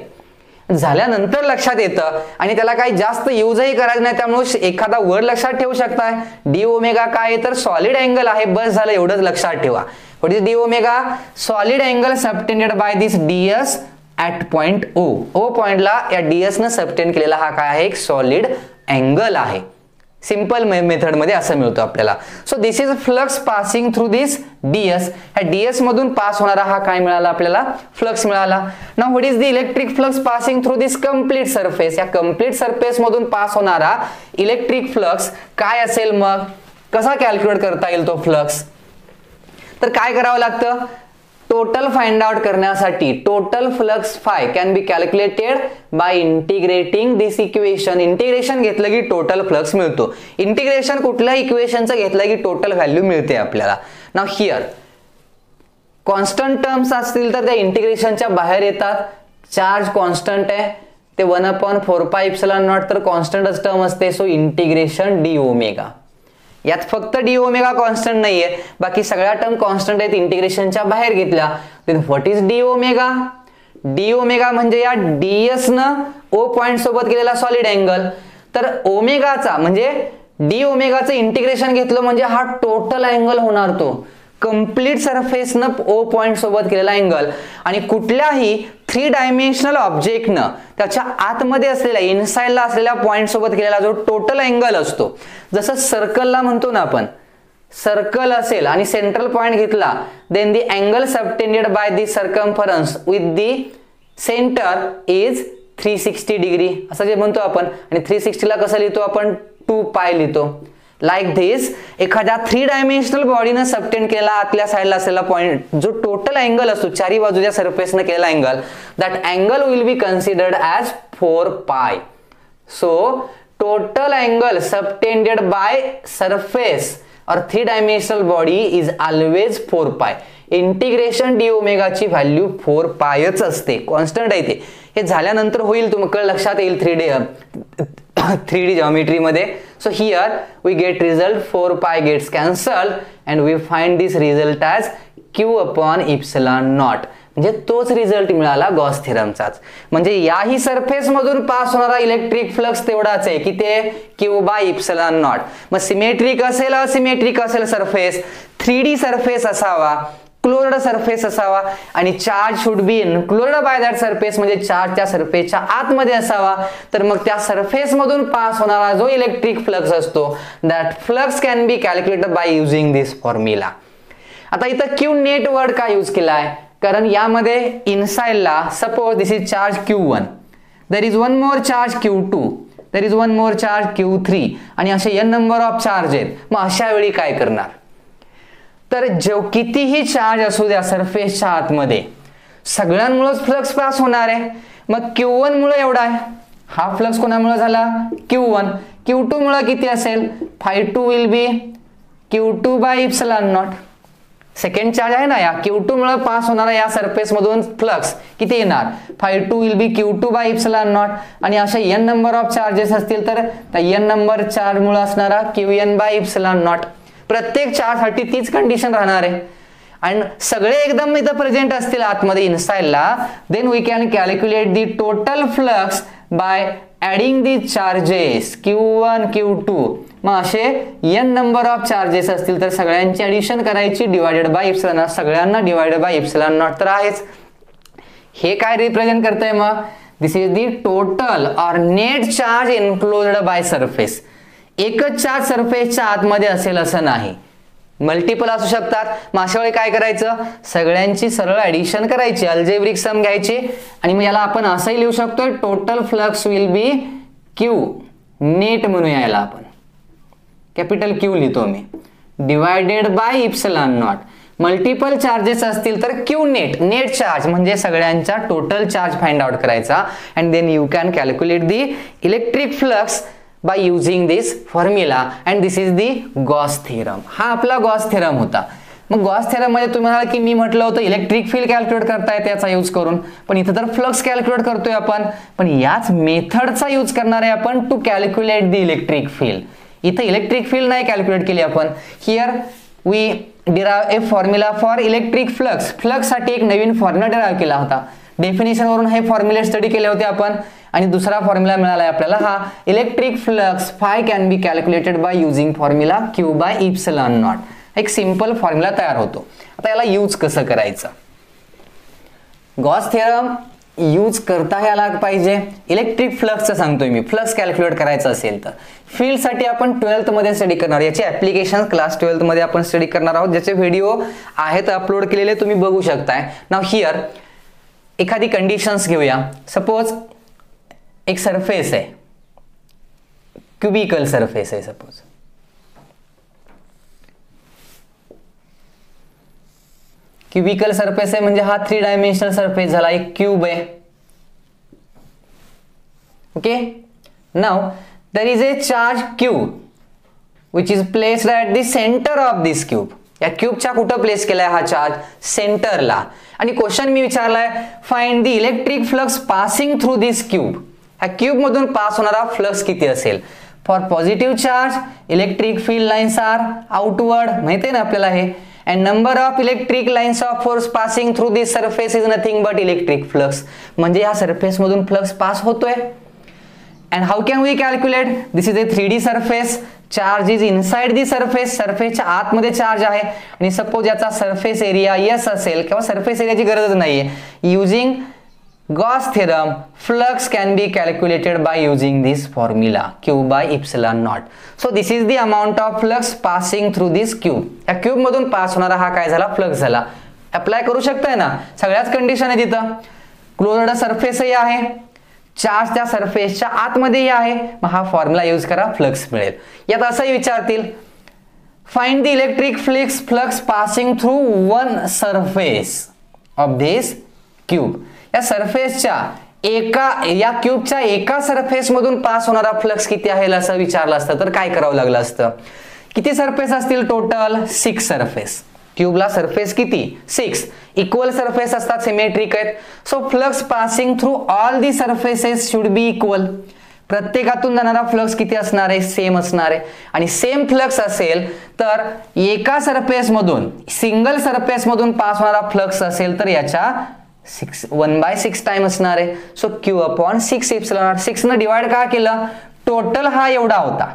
झाल्यानंतर लक्षात येतं आणि त्याला काही जास्त युजही करायचं नाही. त्यामुळे एखादा वर्ड लक्षात ठेवू शकताय, डी ओमेगा काय तर सॉलिड अँगल आहे, बस झालं, एवढंच लक्षात ठेवा. What is d omega? Solid angle subtended by this ds at point O. O पॉइंटला या ds न सबटेंड केलेला हा काय आहे? एक सॉलिड अँगल आहे. सिंपल मेथड मध्ये असं मिळतो आपल्याला. So this is flux passing through this ds. ह्या ds मधून पास होणारा हा काय मिळाला आपल्याला? फ्लक्स मिळाला. Now what is the electric flux passing through this complete surface? या कंप्लीट सरफेस मधून पास होणारा इलेक्ट्रिक फ्लक्स काय असेल? मग कसा कॅल्क्युलेट करता येईल तो फ्लक्स? तर काय करावं लागतं? टोटल फाइंड आउट करण्यासाठी total flux phi can be calculated by integrating this equation. Integration घेतलं की टोटल फ्लक्स मिळतो. इंटिग्रेशन कुठल्याही इक्वेशनचं घेतलं की टोटल व्हॅल्यू मिळते आपल्याला. नाउ हिअर कॉन्स्टंट टर्म्स असतील तर त्या इंटिग्रेशनच्या बाहेर येतात. चार्ज कॉन्स्टंट आहे, ते 1/4 पाय इप्सिलॉन नॉट तर कॉन्स्टंटच टर्म असते. So integration D omega. यात फक्त डी ओमेगा कॉन्स्टंट नाहीये, बाकी सगळ्या टर्म कॉन्स्टंट आहेत, इंटिग्रेशनच्या बाहेर घेतल्या. Then what is D omega? D omega म्हणजे या डीएस न ओ पॉइंट सोबत केलेला सॉलिड अँगल. तर ओमेगाचा म्हणजे डी ओमेगाचं इंटिग्रेशन घेतलं म्हणजे हा टोटल अँगल होणार, तो कंप्लीट सरफेस न ओ पॉइंट सोबत केलेला अँगल. आणि कुठल्याही 3 डायमेन्शनल ऑब्जेक्टनं त्याच्या आतमध्ये असलेल्या इनसाइडला असलेल्या पॉइंट सोबत केलेला जो टोटल अँगल असतो, जसं सर्कलला म्हणतो ना आपण, सर्कल असेल आणि सेंट्रल पॉइंट घेतला, then the angle subtended by the circumference with the centre is 360 degree असं जे म्हणतो आपण. आणि 360 ला कसं लिहितो आपण? 2 पाय लिहितो. लाईक धिस एखाद्या 3 डायमेन्शनल बॉडीनं सबटेंड केलेला आतल्या साईडला असलेला पॉइंट जो टोटल अँगल असतो चारी बाजूच्या सरफेसनं केलेला angle, that angle will be considered as 4 पाय. So total angle subtended by surface और 3 डायमेन्शनल बॉडी इज ऑलवेज 4 पाय. इंटिग्रेशन डी ओमेगाची व्हॅल्यू 4 पायच असते, कॉन्स्टंट आहे ते. हे झाल्यानंतर होईल, तुम्हाला लक्षात येईल 3D geometry मध्ये. So here we get result 4 pi gets cancelled and we find this result as q upon epsilon naught. म्हणजे तोच रिझल्ट मिळाला गॉस थेरमचाच. म्हणजे याही सरफेस मधून पास होणारा इलेक्ट्रिक फ्लक्स तेवढाच आहे की ते q बाय इप्सिलॉन नॉट. मग सिमेट्रिक असेल असिमेट्रिक असेल सरफेस, 3D सरफेस असावा क्लोज्ड सरफेस असावा आणि charge should be enclosed bye that surface, म्हणजे चार्ज त्या सरफेसच्या आतमध्ये असावा. तर मग त्या सरफेस मधून पास होणारा जो इलेक्ट्रिक फ्लक्स असतो that flux can be calculated by using this formula. आता इथं क्यू नेट वर्ड का यूज केलाय, कारण यामध्ये इनसाइडला suppose this is charge Q1, there is one more charge Q2, there is one more charge Q3 आणि असे n नंबर ऑफ चार्ज आहेत. मग अशा वेळी काय करणार, तर जो कितीही चार्ज असू द्या सरफेसच्या आतमध्ये सगळ्यांमुळेच फ्लक्स पास होणार आहे. मग Q1 मुळे एवढा आहे, हा फ्लक्स कोणामुळे झाला Q1. Q2 मुळे किती असेल, phi2 will be Q2 by epsilon naught. Second charge आहे ना, या Q2 मुळे पास होणारा या सरफेस मधून फ्लक्स किती येणार, phi2 will be Q2 by epsilon naught. आणि अशा n नंबर ऑफ चार्जेस असतील तर n नंबर चार्ज मुळे असणारा Qn बाय इप्सिलॉन नॉट. प्रत्येक चार्ज साठी तीच कंडिशन राहणार आहे. आणि सगळे एकदम इथं प्रेझेंट असतील आतमध्ये इनसाइडला, then we can calculate the total flux by adding the charges Q1 Q2. मग असे n नंबर ऑफ चार्जेस असतील तर सगळ्यांची ऍडिशन करायची डिवायडेड बाय इप्सिलॉन नॉट, सगळ्यांना डिवायडेड बाय इप्सिलॉन नॉट तर आहेच. हे काय रिप्रेझेंट करतंय मग, this is the total or net charge enclosed by surface. एकच चार्ज सरफेसच्या आतमध्ये असेल असं नाही, मल्टिपल असू शकतात. मग अशा वेळी काय करायचं, सगळ्यांची सरळ ऍडिशन करायची, अल्जेब्रिक सम घ्यायची आणि मग याला आपण असंही लिहू शकतो total flux will be Q net म्हणूया याला आपण, कॅपिटल Q लिहितो मी, divided by epsilon naught. Multiple charges असतील तर Q नेट, नेट चार्ज म्हणजे सगळ्यांचा टोटल चार्ज फाइंड आउट करायचा. And then you can calculate the electric flux by using this formula and this is the Gauss theorem. हा आपला Gauss theorem होता. मग Gauss theorem मध्ये तुम्हाला की मी म्हटलं होतं इलेक्ट्रिक फील्ड कॅल्क्युलेट करता येते याचा यूज करून, पण इथं तर फ्लक्स कॅल्क्युलेट करतोय आपण, पण याच मेथडचा यूज करणार आहे आपण to calculate the electric field. इथं इलेक्ट्रिक फील्ड नाही कॅल्क्युलेट केली आपण, here we derive a formula for electric flux. Flux साठी एक नवीन फॉर्म्युला डिराइव केला होता, डेफिनेशन वरून हे फॉर्म्युले स्टडी केले होते आपण. आणि दुसरा फॉर्म्युला मिळाला आहे आपल्याला, हा electric flux phi can be calculated by using formula Q by epsilon naught. एक सिंपल फॉर्म्युला तयार होतो. आता याला यूज कसं करायचं, गॉस थेरम यूज करता यायला पाहिजे. इलेक्ट्रिक फ्लक्सचं सांगतोय मी, फ्लक्स कॅल्क्युलेट करायचं असेल तर फील्ड साठी आपण 12th मध्ये स्टडी करणार, याचे ऍप्लिकेशन क्लास 12th मध्ये आपण स्टडी करणार आहोत, ज्याचे व्हिडिओ आहेत अपलोड केलेले, तुम्ही बघू शकताय. नाव हिअर एखादी कंडिशन्स घेऊया. सपोज एक सरफेस आहे, क्युबिकल सरफेस आहे सपोज, क्युबिकल सरफेस आहे म्हणजे हा 3 डायमेन्शनल सरफेस झाला, एक क्यूब आहे. Okay, now there is a charge Q which is placed at the center of this cube. या क्यूबच्या कुठं प्लेस केलाय हा चार्ज, सेंटरला. आणि क्वेश्चन मी विचारलाय, find the electric flux passing through this cube. ह्या क्यूब मधून पास होणारा फ्लक्स किती असेल. For positive charge electric field lines are outward, माहिती ना आपल्याला हे. And number of electric lines of force passing through this surface is nothing but electric flux. म्हणजे या सरफेस मधून फ्लक्स पास होतोय. And how can we calculate, this is a 3D surface, charge is inside the surface, सरफेसच्या आतमध्ये charge आहे. आणि suppose याचा surface area yes असेल किंवा सरफेस एरियाची गरज नाहीये, using Gauss theorem flux can be calculated by using this formula Q by epsilon naught. So this is the amount of flux passing through this cube. या cube मधून pass होणारा हा काय झाला, फ्लक्स झाला. अप्लाय करू शकताय ना, सगळ्याच कंडिशन आहे तिथं. क्लोज्ड सरफेसही आहे, चार्ज त्या सरफेसच्या आतमध्येही आहे, मग हा फॉर्म्युला यूज करा, फ्लक्स मिळेल. यात असंही विचारतील, find the electric flux passing through one surface of this cube. या सरफेसच्या या क्यूबच्या एका सरफेस मधून पास होणारा फ्लक्स किती आहे असं विचारलं असतं तर काय करावं लागलं असतं. किती सरफेस असतील टोटल, 6 सरफेस. क्यूबला सरफेस किती, 6. इक्वल सरफेस असतात, सिमेट्रिक आहेत. So flux passing through all the surfaces should be equal. प्रत्येकातून जाणारा फ्लक्स किती असणार आहे, सेम असणार आहे. आणि सेम फ्लक्स असेल तर एका सरफेस मधून, सिंगल सरफेस मधून पास होणारा फ्लक्स असेल तर याच्या 1/6 टाइम असणार आहे. So Q/6 epsilon not. 6 न डिवाइड का केलं, टोटल हा एवढा होता,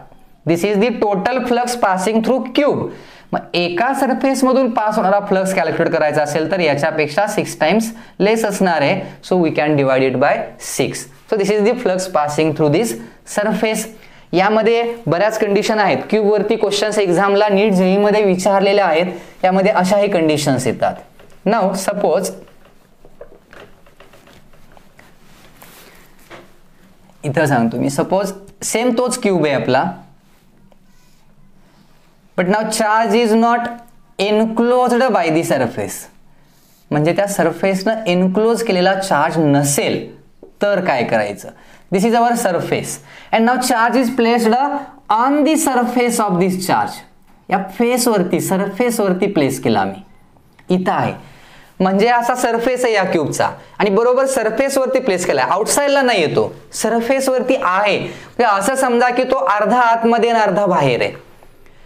this is the total flux passing through cube. मग एका सरफेस मधून पास होणारा फ्लक्स कॅल्क्युलेट करायचा असेल तर याच्यापेक्षा 6 टाइम्स लेस असणार आहे. So we can divide it by 6. So this is the flux passing through this surface. यामध्ये बऱ्याच कंडिशन आहेत. क्यूब वरती क्वेश्चन्स एक्झामला नीट जेई मध्ये विचारलेले आहेत. यामध्ये अशाही कंडिशन्स येतात. नाउ सपोज इथं सांगतो मी, सपोज सेम तोच क्यूब आहे आपला, but now charge is not enclosed by the surface. म्हणजे त्या सरफेसनं एनक्लोज केलेला चार्ज नसेल तर काय करायचं. This is our surface and now charge is placed on the surface of this charge. या फेस वरती, सरफेस वरती प्लेस केला आम्ही. इथं आहे म्हणजे असा सरफेस आहे या क्यूबचा आणि बरोबर सरफेस वरती प्लेस केलाय. आउटसाइडला नाही येतो, सरफेस वरती आहे. म्हणजे असं समजा की तो अर्धा आतमध्ये आणि अर्धा बाहेर आहे.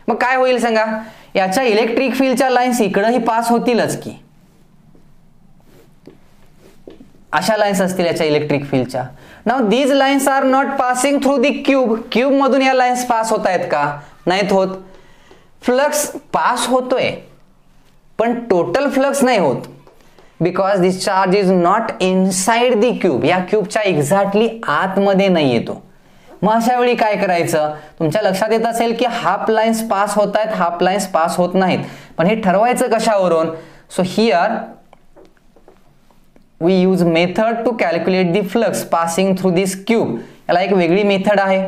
मग काय होईल सांगा, याच्या इलेक्ट्रिक फील्डच्या लाईन्स इकडंही पास होतीलच की. अशा लाईन्स असतील याच्या इलेक्ट्रिक फील्डच्या. Now these lines are not passing through the cube. Cube मधून या लाईन्स पास होत आहेत का? नाहीत होत. फ्लक्स पास होतोय पण टोटल फ्लक्स नाही होत, because this charge is not inside the cube. या क्यूबच्या एक्झॅक्टली आतमध्ये नाही येतो. मग अशा वेळी काय करायचं, तुमच्या लक्षात येत असेल की हाफ लाईन्स पास होत आहेत, हाफ लाईन्स पास होत नाहीत. पण हे ठरवायचं कशावरून? So here we use method to calculate the flux passing through this cube. याला एक वेगळी मेथड आहे.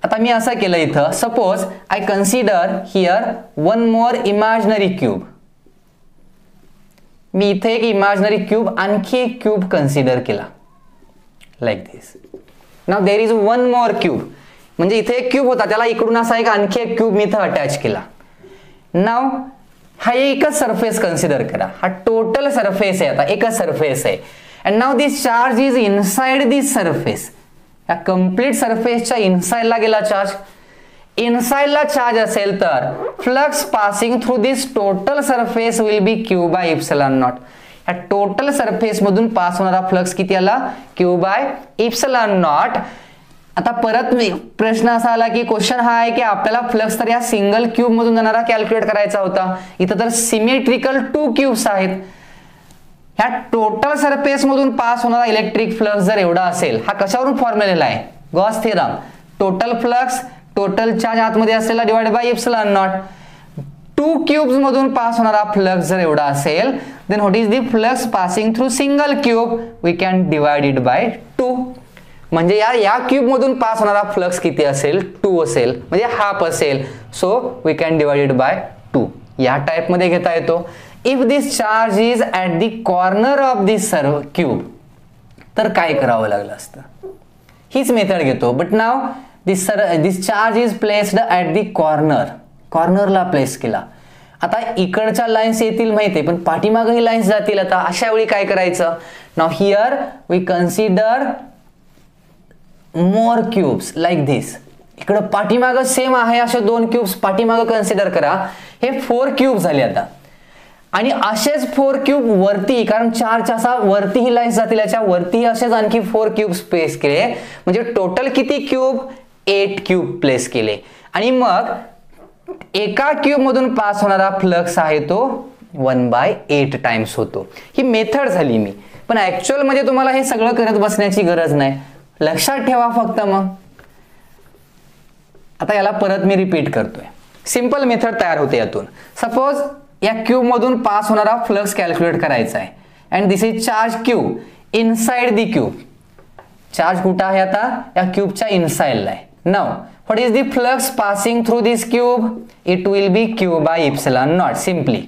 आता मी असं केलं इथं, suppose I consider here one more imaginary cube. मी इथे एक इमॅजिनरी क्यूब, आणखी एक क्यूब कन्सिडर केला like this. Now there is one more cube. म्हणजे इथे एक क्यूब होता, त्याला इकडून असा एक आणखी एक क्यूब मी इथं अटॅच केला. नाउ हा एकच सरफेस कन्सिडर करा. हा टोटल सरफेस आहे, आता एकच सरफेस आहे. And now this charge is inside this surface. या कंप्लीट सरफेसच्या इनसाइडला गेला चार्ज. इनसाइडला चार्ज असेल तर flux passing through this total surface will be Q by epsilon naught. या टोटल सरफेस मधून पास होणारा फ्लक्स किती आला? Q by epsilon naught. आता परत प्रश्न असा आला की क्वेश्चन हा आहे की आपल्याला फ्लक्स तर या सिंगल क्यूब मधून जाणारा कॅल्क्युलेट करायचा होता. इथं तर सिमेट्रिकल 2 क्यूब्स आहेत. ह्या टोटल सरफेस मधून पास होणारा इलेक्ट्रिक फ्लक्स जर एवढा असेल, हा कशावरून फॉर्म्युला आहे? Gauss theorem. Total flux, total charge आतमध्ये असलेला divide by epsilon naught. 2 cubes मधून पास होणारा फ्लक्स जर एवढा असेल, then what is the flux passing through single cube? We can divide it by 2. म्हणजे या क्यूब मधून पास होणारा फ्लक्स किती असेल? 2 असेल, म्हणजे हाफ असेल. So we can divide it by 2. या टाइप मध्ये घेता येतो. If this charge is at the corner of this cube, तर काय करावं लागलं असतं? हीच मेथड घेतो. But now this charge is placed at the corner. कॉर्नरला प्लेस केला. आता इकडच्या लाईन्स येतील माहिती आहे, पण पाठीमागही लाईन्स जातील. आता अशा वेळी काय करायचं? Now here we consider more cubes like this. इकडं पाठीमागं सेम आहे असे 2 क्यूब्स पाठीमागं कन्सिडर करा. हे 4 क्यूब झाले आता. आणि असेच 4 क्यूब वरती, कारण चार्ज असा वरतीही लाईन्स जातील, याच्या वरतीही असेच आणखी 4 क्यूब्स प्लेस केले. म्हणजे टोटल किती क्यूब? 8 क्यूब प्लेस केले. आणि मग एका क्यूब मधून पास होणारा फ्लक्स आहे तो 1/8 टाइम्स होतो. ही मेथड झाली मी, पण ऍक्च्युअल मध्ये तुम्हाला हे सगळं करत बसण्याची गरज नाही. लक्षात ठेवा फक्त. मग आता याला परत मी रिपीट करतोय. सिंपल मेथड तयार होते यातून. सपोज या क्यूब मधून पास होणारा फ्लक्स कॅल्क्युलेट करायचा आहे. And this is charge cube inside the cube. चार्ज कुठं आहे आता? या क्यूबच्या इनसाइडला आहे. Now what is the flux passing through this cube? It will be Q by epsilon naught. Simply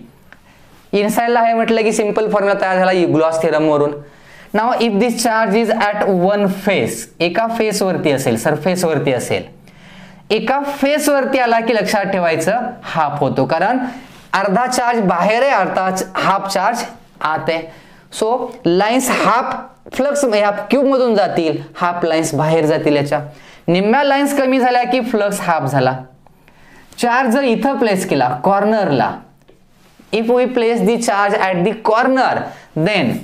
इनसाइडला आहे म्हटलं की सिंपल फॉर्म्युला तयार झाला गॉस थेरम वरून. Now if this charge is at one face, एका फेस वरती असेल, सरफेस वरती असेल, एका फेस वरती आला की लक्षात ठेवायचं हाफ होतो, कारण अर्धा चार्ज बाहेर आहे, अर्धा हाफ चार्ज आत आहे. सो लाईन्स हाफ फ्लक्स या क्यूब मधून जातील, हाफ लाईन्स बाहेर जातील. याच्या निम्म्या लाईन्स कमी झाल्या की फ्लक्स हाफ झाला. चार्ज जर इथं प्लेस केला कॉर्नरला, if we place the charge at the corner, then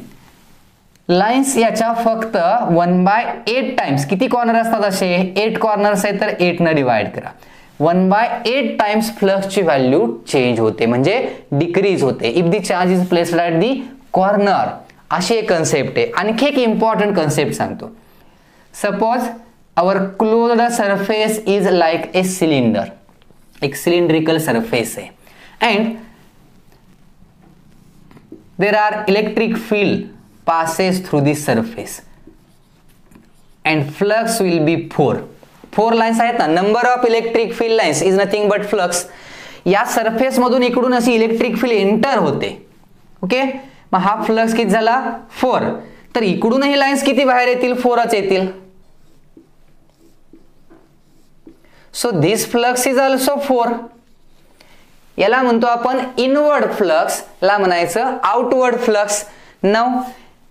lines याच्या फक्त 1/8 टाइम्स, किती कॉर्नर असतात असे 8 कॉर्नर्स आहेत तर 8 न डिवाइड करा, 1/8 टाइम्स फ्लक्सची व्हॅल्यू चेंज होते म्हणजे डिक्रीज होते if the charge is placed at the corner. अशी एक कन्सेप्ट आहे. आणखी एक इम्पॉर्टंट कन्सेप्ट सांगतो. Suppose our closed surface is like a cylinder, एक सिलेंड्रिकल सरफेस आहे and there are electric field passes through this surface and flux will be 4 lines आहेत ना. Number of electric field lines is nothing but flux. या surface मधून इकडून अशी electric field enter होते. Okay, मग हा फ्लक्स किती झाला 4. तर इकडूनही लाइन्स किती बाहेर येतील 4च येतील. So this flux is also 4. याला म्हणतो आपण इनवर्ड फ्लक्स, ला म्हणायचं आउटवर्ड फ्लक्स. नाउ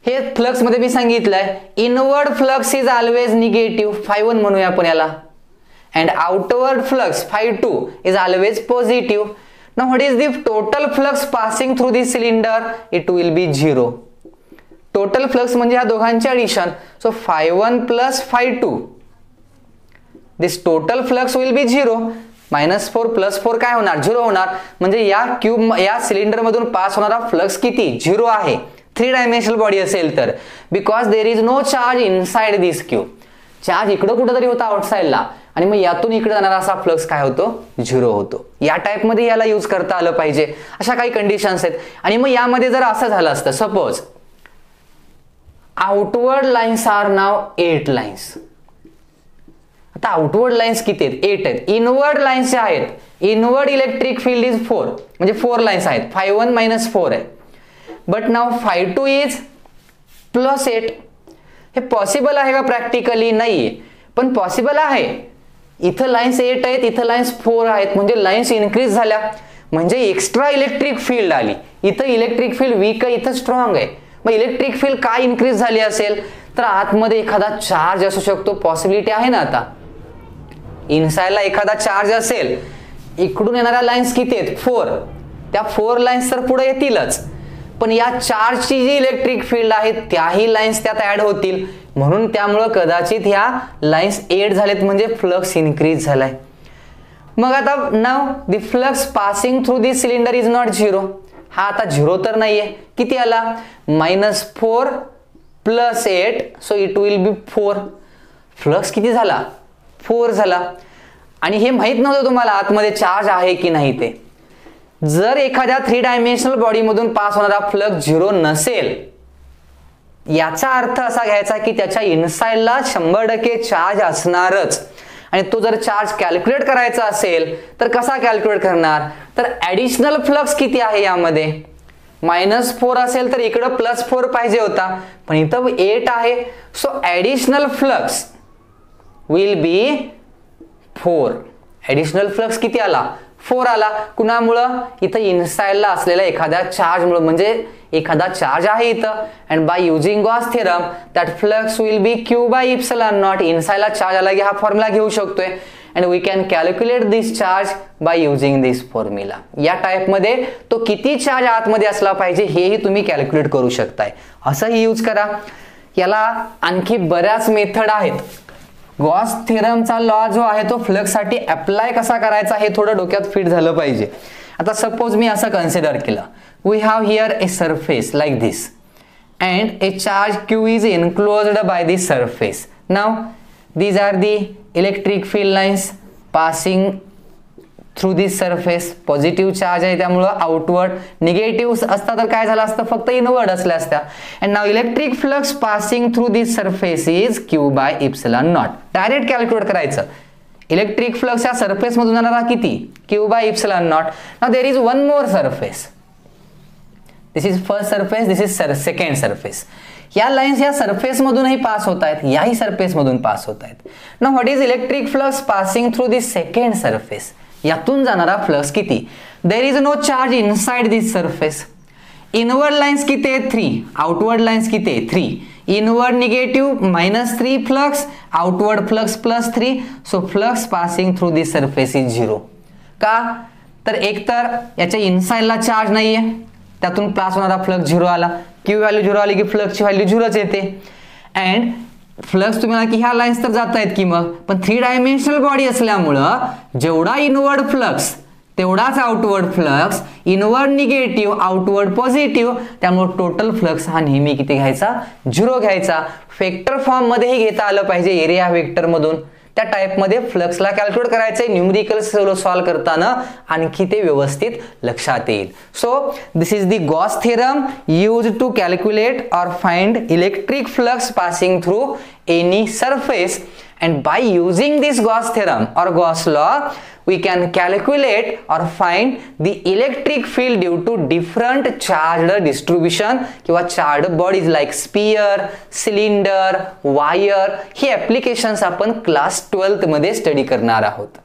हे फ्लक्स मध्ये मी सांगितलंय inward flux is always negative, phi1 म्हणूया आपण याला, and outward flux phi2 is always positive. Now what is the total flux passing through this cylinder? It will B 0. Total flux म्हणजे या दोघांचे addition. So phi1 plus phi2, this total flux will बी 0. -4 + 4 काय होणार 0 होणार. म्हणजे या cube या cylinder मधून पास होणारा फ्लक्स किती 0 आहे 3 डायमेन्शनल बॉडी असेल तर, because there is no charge inside this cube. Charge इकडं कुठेतरी होता आउटसाइडला आणि मग यातून इकडे जाणारा असा फ्लक्स काय होतो 0 होतो. या टाइप मध्ये याला यूज करता आलं पाहिजे. अशा काही कंडिशन्स आहेत. आणि मग यामध्ये जर असं झालं असतं सपोज आउटवर्ड लाइन्स आर नाव 8 लाइन्स. आता आउटवर्ड लाइन्स किती आहेत 8 आहेत. इनवर्ड लाइन्स जे आहेत, इनवर्ड इलेक्ट्रिक फील्ड इज 4 म्हणजे 4 लाइन्स आहेत. phi1 - 4 आहे. But now phi2 is +8. हे पॉसिबल आहे का प्रॅक्टिकली? नाहीये, पण पॉसिबल आहे. इथं लाइन्स 8 आहेत, इथं लाइन्स 4 आहेत, म्हणजे लाइन्स इन्क्रीज झाल्या म्हणजे एक्स्ट्रा इलेक्ट्रिक फील्ड आली. इथं इलेक्ट्रिक फील्ड वीक आहे, इथं स्ट्रॉंग आहे. मग इलेक्ट्रिक फील्ड काय इन्क्रीज झाली असेल तर आतमध्ये एखादा चार्ज असू शकतो. पॉसिबिलिटी आहे ना. आता इनसाइडला एखादा चार्ज असेल, इकडून येणाऱ्या लाइन्स किती आहेत 4, त्या 4 लाइन्स तर पुढे येतीलच, पण या चार्जची जी इलेक्ट्रिक फील्ड आहे त्याही लाइन्स त्यात ऍड होतील. म्हणून त्यामुळे कदाचित ह्या लाइन्स 8 झालेत म्हणजे फ्लक्स इन्क्रीज झालाय. मग आता now the flux passing through this cylinder is not 0. हा आता 0 तर नाहीये. किती आला -4 + 8, so it will be 4. Flux किती झाला 4 झाला. आणि हे माहित नव्हतं तुम्हाला आतमध्ये चार्ज आहे की नाही ते. जर एखाद्या 3 डायमेन्शनल बॉडी मधून पास होणारा फ्लक्स 0 नसेल, याचा अर्थ असा घ्यायचा की त्याच्या इनसाइडला 100% चार्ज असणारच. आणि तो जर चार्ज कॅल्क्युलेट करायचा असेल तर कसा कॅल्क्युलेट करणार? तर ऍडिशनल फ्लक्स किती आहे यामध्ये -4 असेल तर इकडं +4 पाहिजे होता, पण इथं 8 आहे. So additional flux will be 4. Additional flux किती आला 4 आला. कुणामुळं? इथं इनसाइडला असलेल्या एखाद्या चार्जमुळे, म्हणजे एखादा चार्ज आहे इथं. And by using Gauss theorem that flux will be Q/ε0. इनसाइडला चार्ज आला की हा फॉर्म्युला घेऊ शकतोय and we can calculate this charge by using this formula. या टाइप मध्ये तो किती चार्ज आतमध्ये असला पाहिजे हेही तुम्ही कॅल्क्युलेट करू शकताय. असंही यूज करा. याला आणखी बऱ्याच मेथड आहेत. गॉस थेरमचा लॉ जो आहे तो फ्लक्स साठी अप्लाय कसा करायचा हे थोडं डोक्यात फिट झालं पाहिजे. आता सपोज मी असं कन्सिडर केलं, we have here a surface like this and a charge Q is enclosed by this surface. Now these are the electric field lines passing through this surface. Positive charge आहे त्यामुळे outward, negative असता तर काय झालं असतं फक्त inward असल्या असत्या. And now electric flux passing through this surface is Q/ε0. Direct calculate करायचं. इलेक्ट्रिक फ्लक्स या सरफेस मधून जाणारा किती Q/ε0. Now there is one more surface. This is first surface, this is second surface. या lines या surface मधूनही pass होत आहेत, याही सरफेस मधून पास होत आहेत. Now what is electric flux passing through this second surface? यातून जाणारा फ्लक्स किती? There is no charge inside this surface. Inward lines किती आहेत 3, आउटवर्ड लाइन्स किती आहेत 3. Inward negative -3 flux, outward flux +3. So flux passing through this surface is 0. का? तर एकतर याच्या इनसाइडला चार्ज नाहीये, त्यातून पास होणारा फ्लक्स 0 आला, क्यू व्हॅल्यू 0 आली की फ्लक्सची व्हॅल्यू 0च येते. अँड फ्लक्स तुम्ही म्हणा की ह्या लाईन्स तर जात आहेत की मग, पण 3 डायमेन्शनल बॉडी असल्यामुळं जेवढा इनवर्ड फ्लक्स तेवढाच outward flux, inward negative outward positive, त्यामुळे टोटल फ्लक्स हा नेहमी किती घ्यायचा, 0 घ्यायचा. वेक्टर फॉर्म मध्येही घेता आलं पाहिजे एरिया वेक्टर मधून, त्या टाइप मध्ये फ्लक्सला कॅल्क्युलेट करायचंय न्यूमेरिकल सॉल्व करताना, आणखी ते व्यवस्थित लक्षात येईल. So this is the Gauss theorem use to calculate or find electric flux passing through any surface. And by using this Gauss theorem or Gauss law, we can calculate or find the electric field due to different charged distribution किंवा charged bodies like sphere, cylinder, wire. ही applications आपण class 12th मध्ये study करणार आहोत.